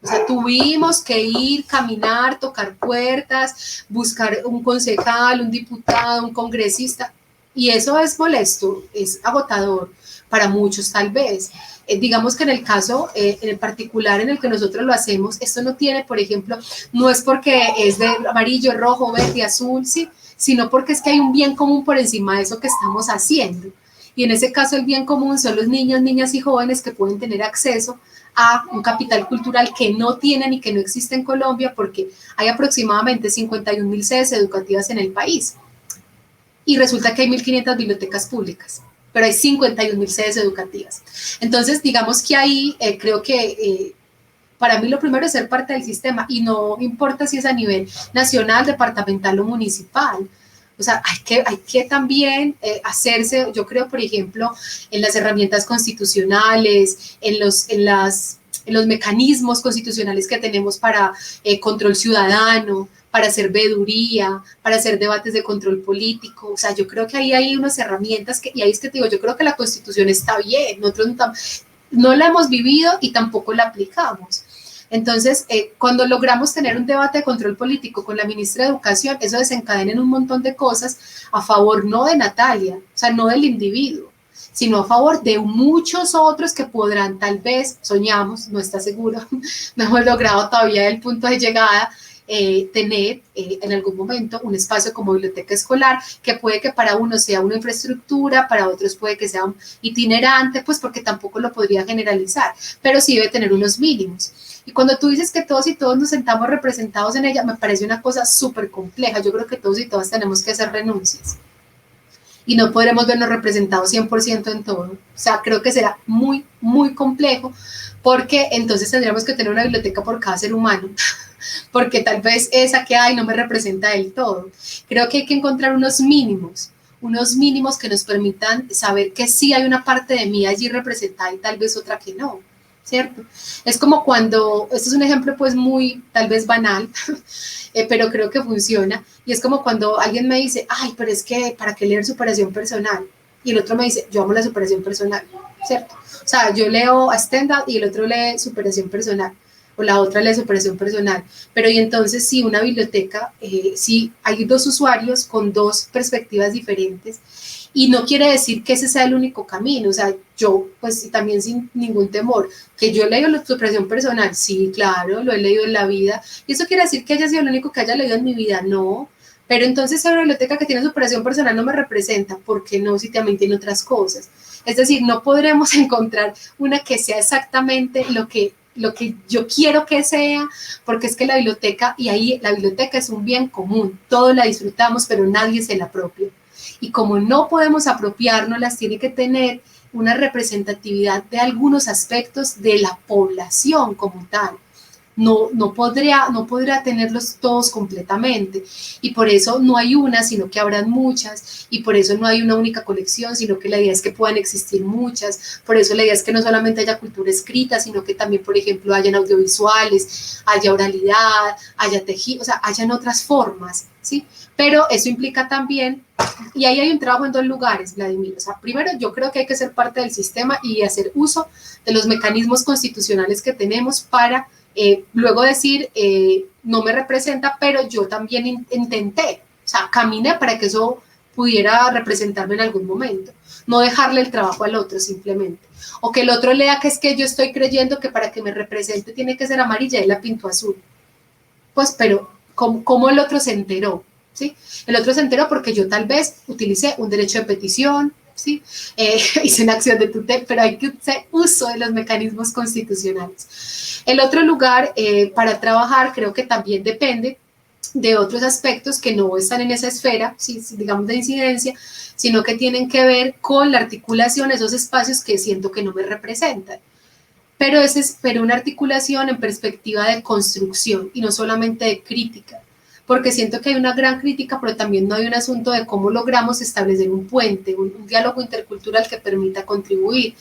O sea, tuvimos que ir, caminar, tocar puertas, buscar un concejal, un diputado, un congresista, y eso es molesto, es agotador para muchos tal vez. Digamos que en el caso, en el particular en el que nosotros lo hacemos, esto no tiene, por ejemplo, no es porque es de amarillo, rojo, verde, azul, ¿sí? Sino porque es que hay un bien común por encima de eso que estamos haciendo. Y en ese caso el bien común son los niños, niñas y jóvenes que pueden tener acceso a un capital cultural que no tienen y que no existe en Colombia, porque hay aproximadamente 51.000 sedes educativas en el país. Y resulta que hay 1.500 bibliotecas públicas, pero hay 51.000 sedes educativas. Entonces, digamos que ahí creo que para mí lo primero es ser parte del sistema, y no importa si es a nivel nacional, departamental o municipal. O sea, hay que también hacerse, yo creo, por ejemplo, en las herramientas constitucionales, en los mecanismos constitucionales que tenemos para control ciudadano, para hacer veeduría, para hacer debates de control político. O sea, yo creo que ahí hay unas herramientas y ahí es que te digo, yo creo que la Constitución está bien, nosotros no la hemos vivido y tampoco la aplicamos. Entonces, cuando logramos tener un debate de control político con la ministra de Educación, eso desencadena en un montón de cosas a favor no de Natalia, o sea, no del individuo, sino a favor de muchos otros que podrán, tal vez, soñamos, no está seguro, no hemos logrado todavía el punto de llegada, tener en algún momento un espacio como biblioteca escolar, que puede que para unos sea una infraestructura, para otros puede que sea un itinerante, pues porque tampoco lo podría generalizar, pero sí debe tener unos mínimos. Y cuando tú dices que todos y todos nos sentamos representados en ella, me parece una cosa súper compleja. Yo creo que todos y todas tenemos que hacer renuncias y no podremos vernos representados 100% en todo. O sea, creo que será muy, muy complejo, porque entonces tendríamos que tener una biblioteca por cada ser humano, porque tal vez esa que hay no me representa del todo. Creo que hay que encontrar unos mínimos que nos permitan saber que sí hay una parte de mí allí representada y tal vez otra que no, ¿cierto? Es como cuando, este es un ejemplo pues muy tal vez banal, pero creo que funciona, y es como cuando alguien me dice, ay, pero es que, ¿para qué leer superación personal? Y el otro me dice, yo amo la superación personal, ¿cierto? O sea, yo leo a Stendhal y el otro lee superación personal, o la otra lee superación personal, pero y entonces sí, una biblioteca, sí, hay dos usuarios con dos perspectivas diferentes, y no quiere decir que ese sea el único camino. O sea, yo pues también sin ningún temor, que yo he leído la superación personal, sí, claro, lo he leído en la vida, y eso quiere decir que haya sido lo único que haya leído en mi vida, no, pero entonces una biblioteca que tiene superación personal no me representa, ¿por qué no? Si también tiene otras cosas. Es decir, no podremos encontrar una que sea exactamente lo que lo que yo quiero que sea, porque es que la biblioteca, y ahí la biblioteca es un bien común, todos la disfrutamos, pero nadie se la apropia. Y como no podemos apropiarnos, las tiene que tener una representatividad de algunos aspectos de la población como tal. No podrá tenerlos todos completamente, y por eso no hay una, sino que habrán muchas, y por eso no hay una única colección, sino que la idea es que puedan existir muchas. Por eso la idea es que no solamente haya cultura escrita, sino que también, por ejemplo, hayan audiovisuales, haya oralidad, haya tejido, o sea, hayan otras formas, ¿sí? Pero eso implica también, y ahí hay un trabajo en dos lugares, Vladimir. O sea, primero, yo creo que hay que ser parte del sistema y hacer uso de los mecanismos constitucionales que tenemos para luego decir, no me representa, pero yo también intenté, o sea, caminé para que eso pudiera representarme en algún momento. No dejarle el trabajo al otro simplemente. O que el otro lea que es que yo estoy creyendo que para que me represente tiene que ser amarilla y la pinto azul. Pues, pero, ¿cómo el otro se enteró? ¿Sí? El otro se enteró porque yo tal vez utilicé un derecho de petición, ¿sí? Hice una acción de tutela, pero hay que hacer uso de los mecanismos constitucionales. El otro lugar para trabajar creo que también depende de otros aspectos que no están en esa esfera, ¿sí? Digamos de incidencia, sino que tienen que ver con la articulación, esos espacios que siento que no me representan. Pero una articulación en perspectiva de construcción y no solamente de crítica, porque siento que hay una gran crítica, pero también no hay un asunto de cómo logramos establecer un puente, un diálogo intercultural que permita contribuir.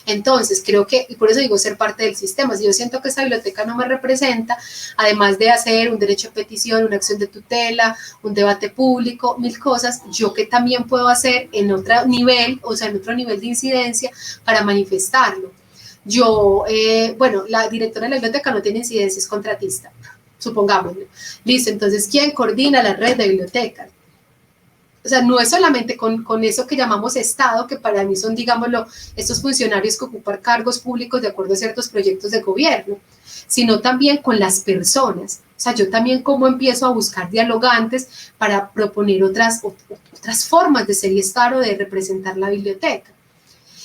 Entonces, creo que, y por eso digo ser parte del sistema, si yo siento que esa biblioteca no me representa, además de hacer un derecho de petición, una acción de tutela, un debate público, mil cosas, yo que también puedo hacer en otro nivel, o sea, en otro nivel de incidencia para manifestarlo. Yo, bueno, la directora de la biblioteca no tiene incidencia, es contratista, supongámoslo. Listo, entonces, ¿quién coordina la red de bibliotecas? O sea, no es solamente con eso que llamamos Estado, que para mí son, digámoslo, estos funcionarios que ocupan cargos públicos de acuerdo a ciertos proyectos de gobierno, sino también con las personas. O sea, yo también cómo empiezo a buscar dialogantes para proponer otras formas de ser y estar o de representar la biblioteca.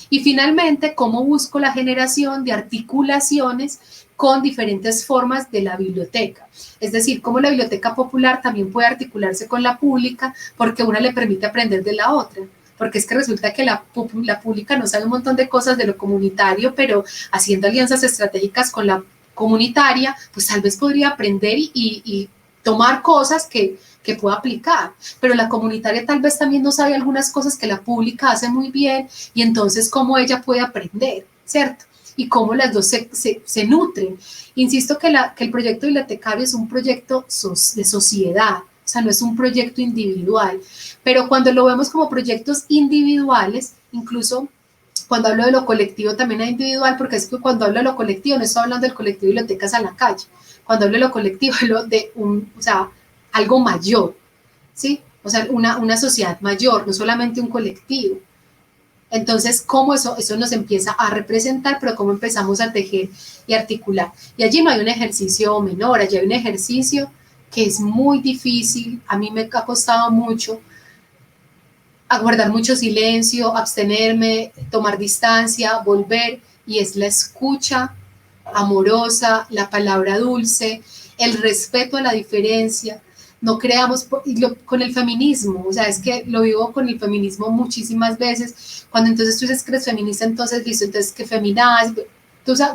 Y finalmente, cómo busco la generación de articulaciones con diferentes formas de la biblioteca. Es decir, cómo la biblioteca popular también puede articularse con la pública, porque una le permite aprender de la otra. Porque es que resulta que la pública no sabe un montón de cosas de lo comunitario, pero haciendo alianzas estratégicas con la comunitaria, pues tal vez podría aprender y tomar cosas que pueda aplicar, pero la comunitaria tal vez también no sabe algunas cosas que la pública hace muy bien, y entonces cómo ella puede aprender, ¿cierto? Y cómo las dos se nutren. Insisto que el proyecto bibliotecario es un proyecto de sociedad, o sea, no es un proyecto individual, pero cuando lo vemos como proyectos individuales, incluso cuando hablo de lo colectivo también es individual, porque es que cuando hablo de lo colectivo no estoy hablando del colectivo de bibliotecas a la calle, cuando hablo de lo colectivo hablo de algo mayor, ¿sí? O sea, una sociedad mayor, no solamente un colectivo. Entonces, ¿cómo eso nos empieza a representar, pero cómo empezamos a tejer y articular? Y allí no hay un ejercicio menor, allí hay un ejercicio que es muy difícil, a mí me ha costado mucho, guardar mucho silencio, abstenerme, tomar distancia, volver, y es la escucha amorosa, la palabra dulce, el respeto a la diferencia. No creamos, con el feminismo, o sea, es que lo vivo con el feminismo muchísimas veces, cuando entonces tú dices que eres feminista, entonces listo, entonces que feminaz,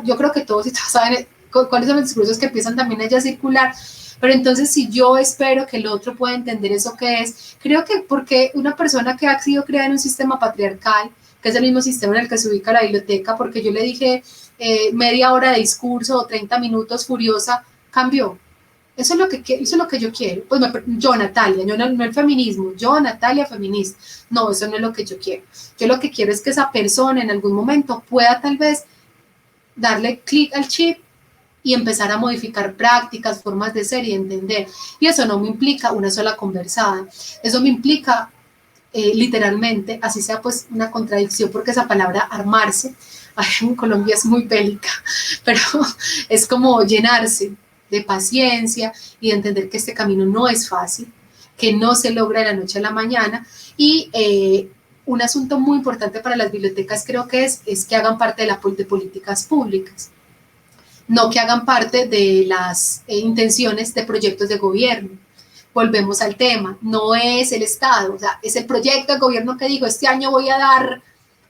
yo creo que todos y todas saben cuáles son los discursos que empiezan también a circular, pero entonces si yo espero que el otro pueda entender eso que es, creo que porque una persona que ha sido creada en un sistema patriarcal, que es el mismo sistema en el que se ubica la biblioteca, porque yo le dije media hora de discurso o 30 minutos furiosa, cambió. Eso es lo que yo quiero. Pues yo, Natalia, no el feminismo, yo, Natalia, feminista. No, eso no es lo que yo quiero. Yo lo que quiero es que esa persona en algún momento pueda tal vez darle clic al chip y empezar a modificar prácticas, formas de ser y entender. Y eso no me implica una sola conversada. Eso me implica literalmente, así sea pues una contradicción, porque esa palabra armarse, en Colombia es muy bélica, pero es como llenarse de paciencia y de entender que este camino no es fácil, que no se logra de la noche a la mañana, y un asunto muy importante para las bibliotecas creo que es que hagan parte de políticas públicas. no que hagan parte de las intenciones de proyectos de gobierno. Volvemos al tema, no es el Estado, o sea, es el proyecto de gobierno que dijo, este año voy a dar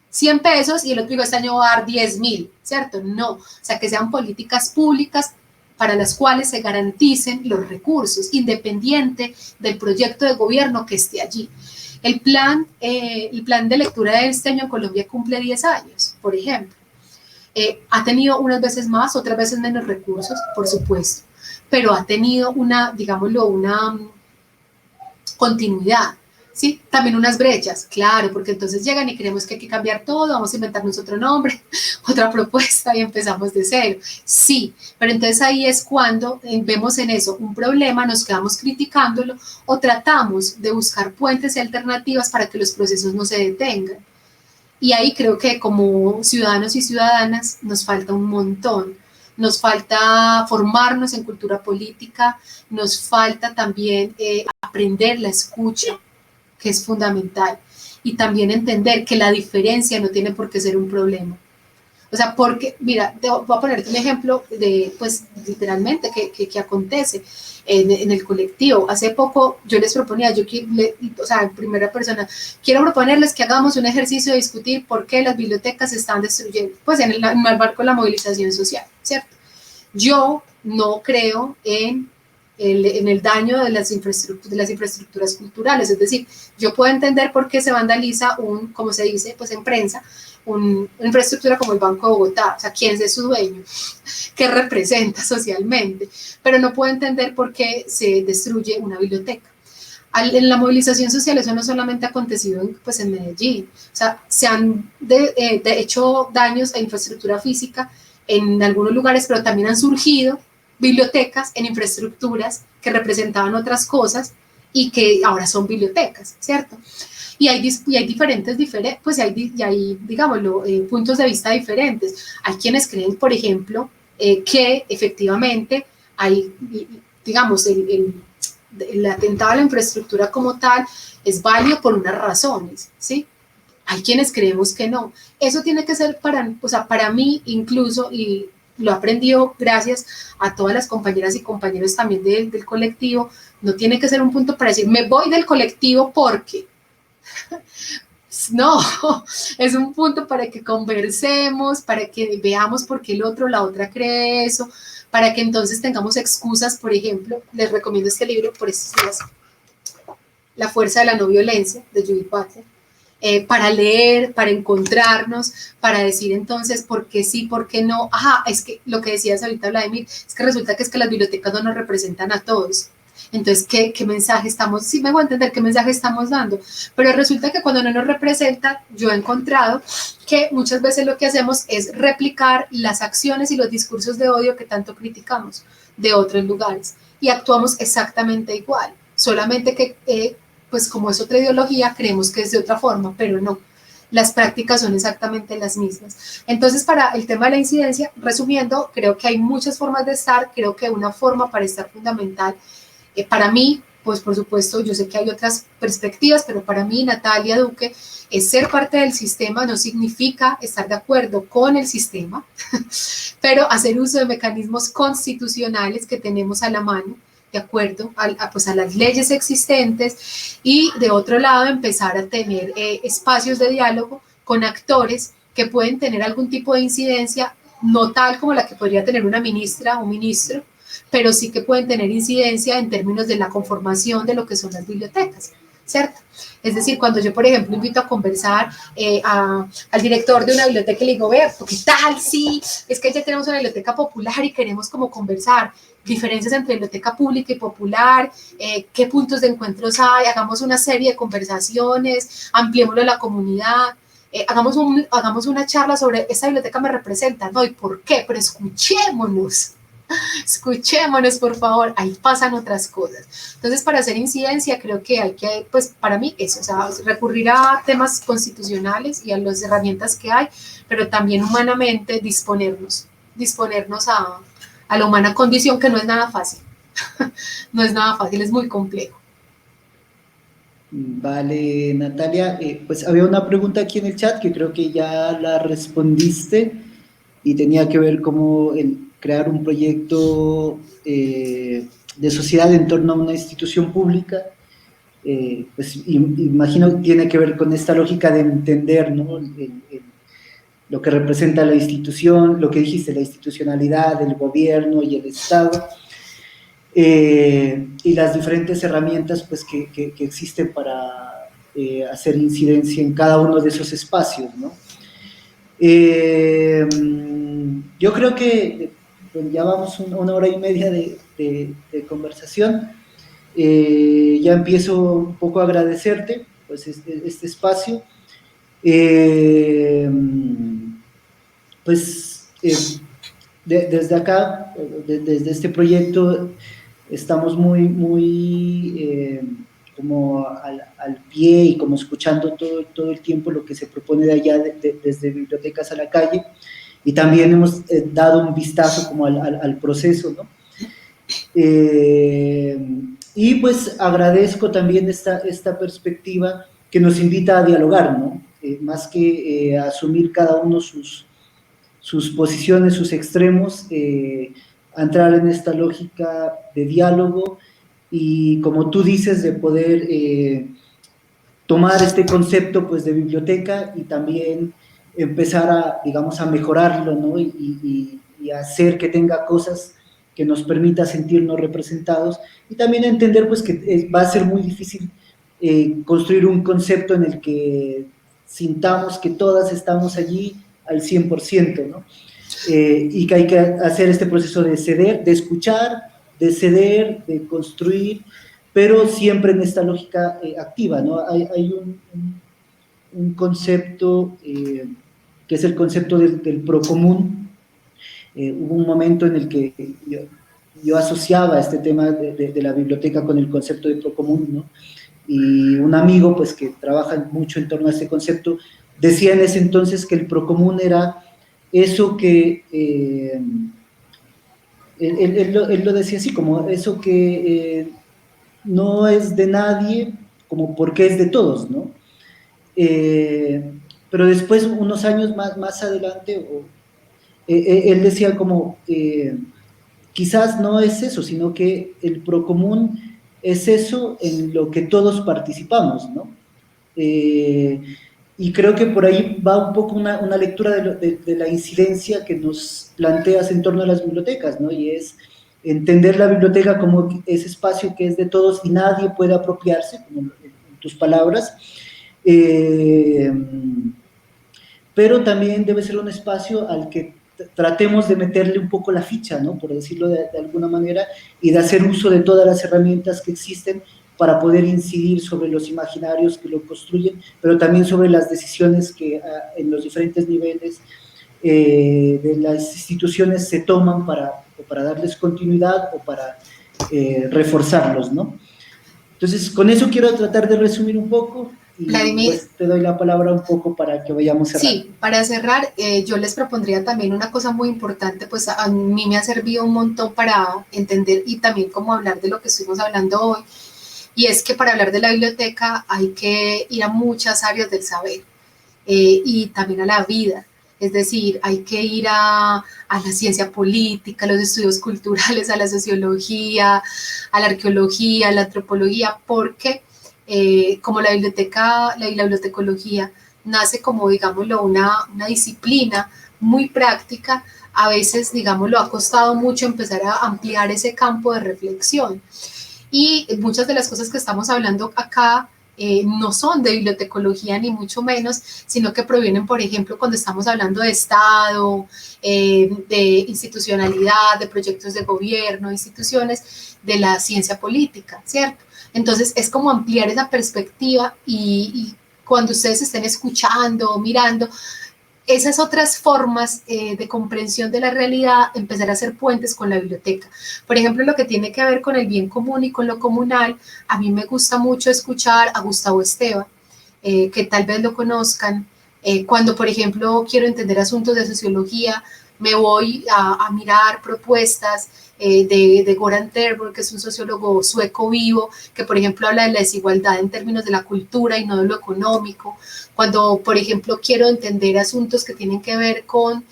100 pesos y el otro dijo, este año voy a dar 10.000, ¿cierto? No, o sea, que sean políticas públicas para las cuales se garanticen los recursos, independiente del proyecto de gobierno que esté allí. El plan de lectura de este año en Colombia cumple 10 años, por ejemplo. Ha tenido unas veces más, otras veces menos recursos, por supuesto, pero ha tenido una, digámoslo, una continuidad, ¿sí? También unas brechas, claro, porque entonces llegan y creemos que hay que cambiar todo, vamos a inventarnos otro nombre, otra propuesta y empezamos de cero. Sí, pero entonces ahí es cuando vemos en eso un problema, nos quedamos criticándolo o tratamos de buscar puentes y alternativas para que los procesos no se detengan. Y ahí creo que como ciudadanos y ciudadanas nos falta un montón. Nos falta formarnos en cultura política, nos falta también aprender la escucha, que es fundamental, y también entender que la diferencia no tiene por qué ser un problema. O sea, porque, mira, voy a ponerte un ejemplo de, pues, literalmente, que acontece en el colectivo. Hace poco yo les proponía, o sea, en primera persona, quiero proponerles que hagamos un ejercicio de discutir por qué las bibliotecas se están destruyendo, pues en el marco de la movilización social, ¿cierto? Yo no creo en el daño de las infraestructuras culturales, es decir, yo puedo entender por qué se vandaliza como se dice, pues en prensa, una infraestructura como el Banco de Bogotá, o sea, ¿quién es su dueño? ¿Qué representa socialmente? Pero no puedo entender por qué se destruye una biblioteca. En la movilización social eso no solamente ha acontecido pues en Medellín, o sea, se han hecho daños a infraestructura física en algunos lugares, pero también han surgido bibliotecas en infraestructuras que representaban otras cosas y que ahora son bibliotecas, ¿cierto? Y hay diferentes, pues hay digámoslo, puntos de vista diferentes. Hay quienes creen, por ejemplo, que efectivamente hay, digamos, el atentado a la infraestructura como tal es válido por unas razones, ¿sí? Hay quienes creemos que no. Eso tiene que ser para mí incluso, y lo he aprendido gracias a todas las compañeras y compañeros también del colectivo, no tiene que ser un punto para decir, me voy del colectivo porque... No, es un punto para que conversemos, para que veamos por qué el otro, la otra cree eso, para que entonces tengamos excusas. Por ejemplo, les recomiendo este libro por estos días, La fuerza de la no violencia, de Judith Butler, para leer, para encontrarnos, para decir entonces por qué sí, por qué no. Ajá, es que lo que decías ahorita, Vladimir, es que resulta que las bibliotecas no nos representan a todos. Entonces, ¿qué mensaje estamos? Sí me voy a entender qué mensaje estamos dando, pero resulta que cuando no nos representa, yo he encontrado que muchas veces lo que hacemos es replicar las acciones y los discursos de odio que tanto criticamos de otros lugares y actuamos exactamente igual, solamente que pues como es otra ideología, creemos que es de otra forma, pero no. Las prácticas son exactamente las mismas. Entonces, para el tema de la incidencia, resumiendo, creo que hay muchas formas de estar, creo que una forma para estar fundamental para mí, pues por supuesto, yo sé que hay otras perspectivas, pero para mí, Natalia Duque, ser parte del sistema no significa estar de acuerdo con el sistema, pero hacer uso de mecanismos constitucionales que tenemos a la mano, de acuerdo pues a las leyes existentes, y de otro lado empezar a tener espacios de diálogo con actores que pueden tener algún tipo de incidencia, no tal como la que podría tener una ministra o un ministro, pero sí que pueden tener incidencia en términos de la conformación de lo que son las bibliotecas, ¿cierto? Es decir, cuando yo, por ejemplo, invito a conversar al director de una biblioteca y le digo, vea, ¿qué tal? Sí, es que ya tenemos una biblioteca popular y queremos como conversar, diferencias entre biblioteca pública y popular, qué puntos de encuentros hay, hagamos una serie de conversaciones, ampliémoslo a la comunidad, hagamos una charla sobre esta biblioteca me representa, ¿no? ¿Y por qué? Pero escuchémonos, por favor, ahí pasan otras cosas. Entonces, para hacer incidencia, creo que hay que, pues, para mí, eso, o sea, recurrir a temas constitucionales y a las herramientas que hay, pero también humanamente disponernos a la humana condición, que no es nada fácil. No es nada fácil, es muy complejo. Vale, Natalia, pues había una pregunta aquí en el chat que creo que ya la respondiste. y tenía que ver cómo crear un proyecto de sociedad en torno a una institución pública. Pues imagino que tiene que ver con esta lógica de entender, ¿no? Lo que representa la institución, lo que dijiste, la institucionalidad, el gobierno y el Estado, y las diferentes herramientas pues, que existen para hacer incidencia en cada uno de esos espacios, ¿no? Yo creo que pues, ya vamos una hora y media de conversación. Ya empiezo un poco a agradecerte pues, este espacio. Pues desde acá, desde este proyecto, estamos muy como al pie y como escuchando todo el tiempo lo que se propone de allá, desde Bibliotecas a la Calle, y también hemos dado un vistazo como al proceso, ¿no? Y pues agradezco también esta perspectiva que nos invita a dialogar, ¿no? Más que asumir cada uno sus posiciones, sus extremos, a entrar en esta lógica de diálogo y, como tú dices, de poder tomar este concepto pues, de biblioteca y también empezar a, digamos, a mejorarlo, ¿no? Y hacer que tenga cosas que nos permita sentirnos representados y también entender pues, que va a ser muy difícil construir un concepto en el que sintamos que todas estamos allí al 100%, ¿no? Y que hay que hacer este proceso de ceder, de escuchar, de ceder, de construir, pero siempre en esta lógica activa, ¿no? Hay un concepto que es el concepto del procomún. Hubo un momento en el que yo asociaba este tema de la biblioteca con el concepto de procomún, ¿no? Y un amigo, pues, que trabaja mucho en torno a este concepto, decía en ese entonces que el procomún era eso que, él lo decía así, como eso que no es de nadie, como porque es de todos, ¿no? Pero después, unos años más adelante, él decía como, quizás no es eso, sino que el procomún es eso en lo que todos participamos, ¿no? Y creo que por ahí va un poco una lectura de la incidencia que nos planteas en torno a las bibliotecas, ¿no? Y es entender la biblioteca como ese espacio que es de todos y nadie puede apropiarse, como en tus palabras, pero también debe ser un espacio al que tratemos de meterle un poco la ficha, ¿no? Por decirlo de alguna manera, y de hacer uso de todas las herramientas que existen para poder incidir sobre los imaginarios que lo construyen, pero también sobre las decisiones que en los diferentes niveles de las instituciones se toman para darles continuidad o para reforzarlos, ¿no? Entonces, con eso quiero tratar de resumir un poco y Vladimir, pues te doy la palabra un poco para que vayamos cerrando. Sí, para cerrar, yo les propondría también una cosa muy importante, pues a mí me ha servido un montón para entender y también como hablar de lo que estuvimos hablando hoy, y es que para hablar de la biblioteca hay que ir a muchas áreas del saber y también a la vida. Es decir, hay que ir a la ciencia política, a los estudios culturales, a la sociología, a la arqueología, a la antropología, porque como la biblioteca, la bibliotecología nace como, digámoslo, una disciplina muy práctica, a veces, digámoslo, ha costado mucho empezar a ampliar ese campo de reflexión. Y muchas de las cosas que estamos hablando acá no son de bibliotecología ni mucho menos, sino que provienen, por ejemplo, cuando estamos hablando de Estado, de institucionalidad, de proyectos de gobierno, instituciones, de la ciencia política, ¿cierto? Entonces es como ampliar esa perspectiva y cuando ustedes estén escuchando o mirando, esas otras formas de comprensión de la realidad, empezar a hacer puentes con la biblioteca. Por ejemplo, lo que tiene que ver con el bien común y con lo comunal, a mí me gusta mucho escuchar a Gustavo Esteban, que tal vez lo conozcan. Cuando, por ejemplo, quiero entender asuntos de sociología, me voy a mirar propuestas de Goran Terborg, que es un sociólogo sueco vivo, que por ejemplo habla de la desigualdad en términos de la cultura y no de lo económico. Cuando, por ejemplo, quiero entender asuntos que tienen que ver con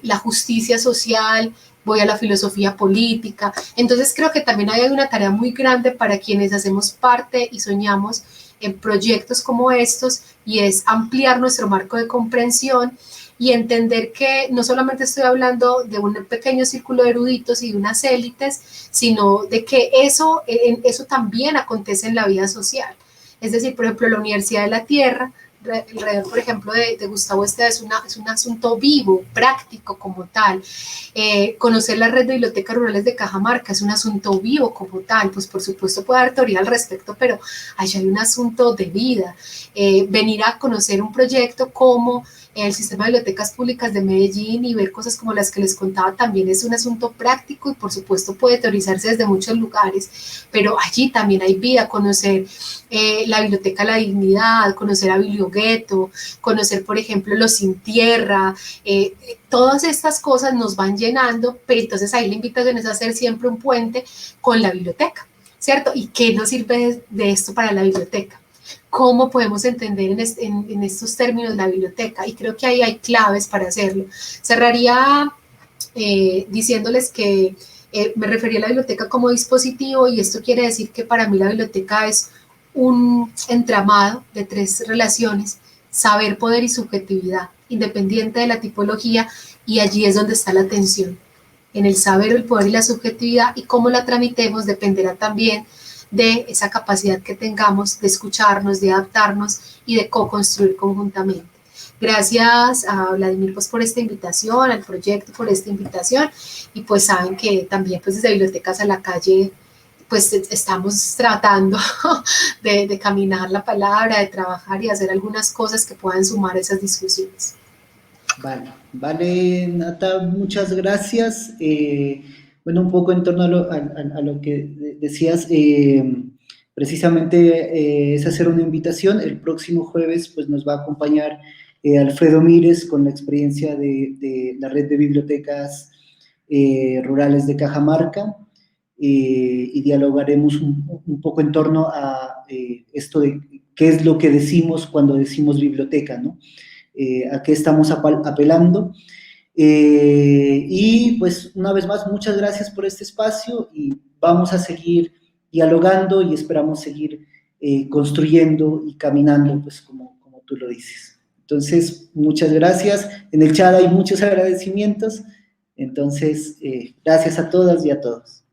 la justicia social, voy a la filosofía política. Entonces creo que también hay una tarea muy grande para quienes hacemos parte y soñamos en proyectos como estos, y es ampliar nuestro marco de comprensión y entender que no solamente estoy hablando de un pequeño círculo de eruditos y de unas élites, sino de que eso también acontece en la vida social. Es decir, por ejemplo, la Universidad de la Tierra, alrededor, por ejemplo, de Gustavo Estrada, es un asunto vivo, práctico como tal. Conocer la red de bibliotecas rurales de Cajamarca es un asunto vivo como tal. Pues por supuesto puede dar teoría al respecto, pero allá hay un asunto de vida. Venir a conocer un proyecto como el sistema de bibliotecas públicas de Medellín y ver cosas como las que les contaba también es un asunto práctico, y por supuesto puede teorizarse desde muchos lugares, pero allí también hay vida. Conocer la Biblioteca La Dignidad, conocer a Bibliogueto, conocer, por ejemplo, Los Sin Tierra, todas estas cosas nos van llenando, pero entonces ahí la invitación es hacer siempre un puente con la biblioteca, ¿cierto? ¿Y qué nos sirve de esto para la biblioteca? ¿Cómo podemos entender en estos términos la biblioteca? Y creo que ahí hay claves para hacerlo. Cerraría diciéndoles que me refería a la biblioteca como dispositivo, y esto quiere decir que para mí la biblioteca es un entramado de tres relaciones: saber, poder y subjetividad, independiente de la tipología, y allí es donde está la tensión. En el saber, el poder y la subjetividad, y cómo la tramitemos dependerá también de esa capacidad que tengamos de escucharnos, de adaptarnos y de co-construir conjuntamente. Gracias a Vladimir pues por esta invitación, al proyecto por esta invitación, y pues saben que también pues desde Bibliotecas a la Calle pues estamos tratando de caminar la palabra, de trabajar y hacer algunas cosas que puedan sumar esas discusiones. Vale, Nata, muchas gracias. Bueno, un poco en torno a lo que decías, precisamente es hacer una invitación. El próximo jueves pues, nos va a acompañar Alfredo Mírez con la experiencia de la red de bibliotecas rurales de Cajamarca, y dialogaremos un poco en torno a esto de qué es lo que decimos cuando decimos biblioteca, ¿no? A qué estamos apelando. Y pues una vez más, muchas gracias por este espacio, y vamos a seguir dialogando y esperamos seguir construyendo y caminando, pues como tú lo dices. Entonces, muchas gracias. En el chat hay muchos agradecimientos. Entonces, gracias a todas y a todos.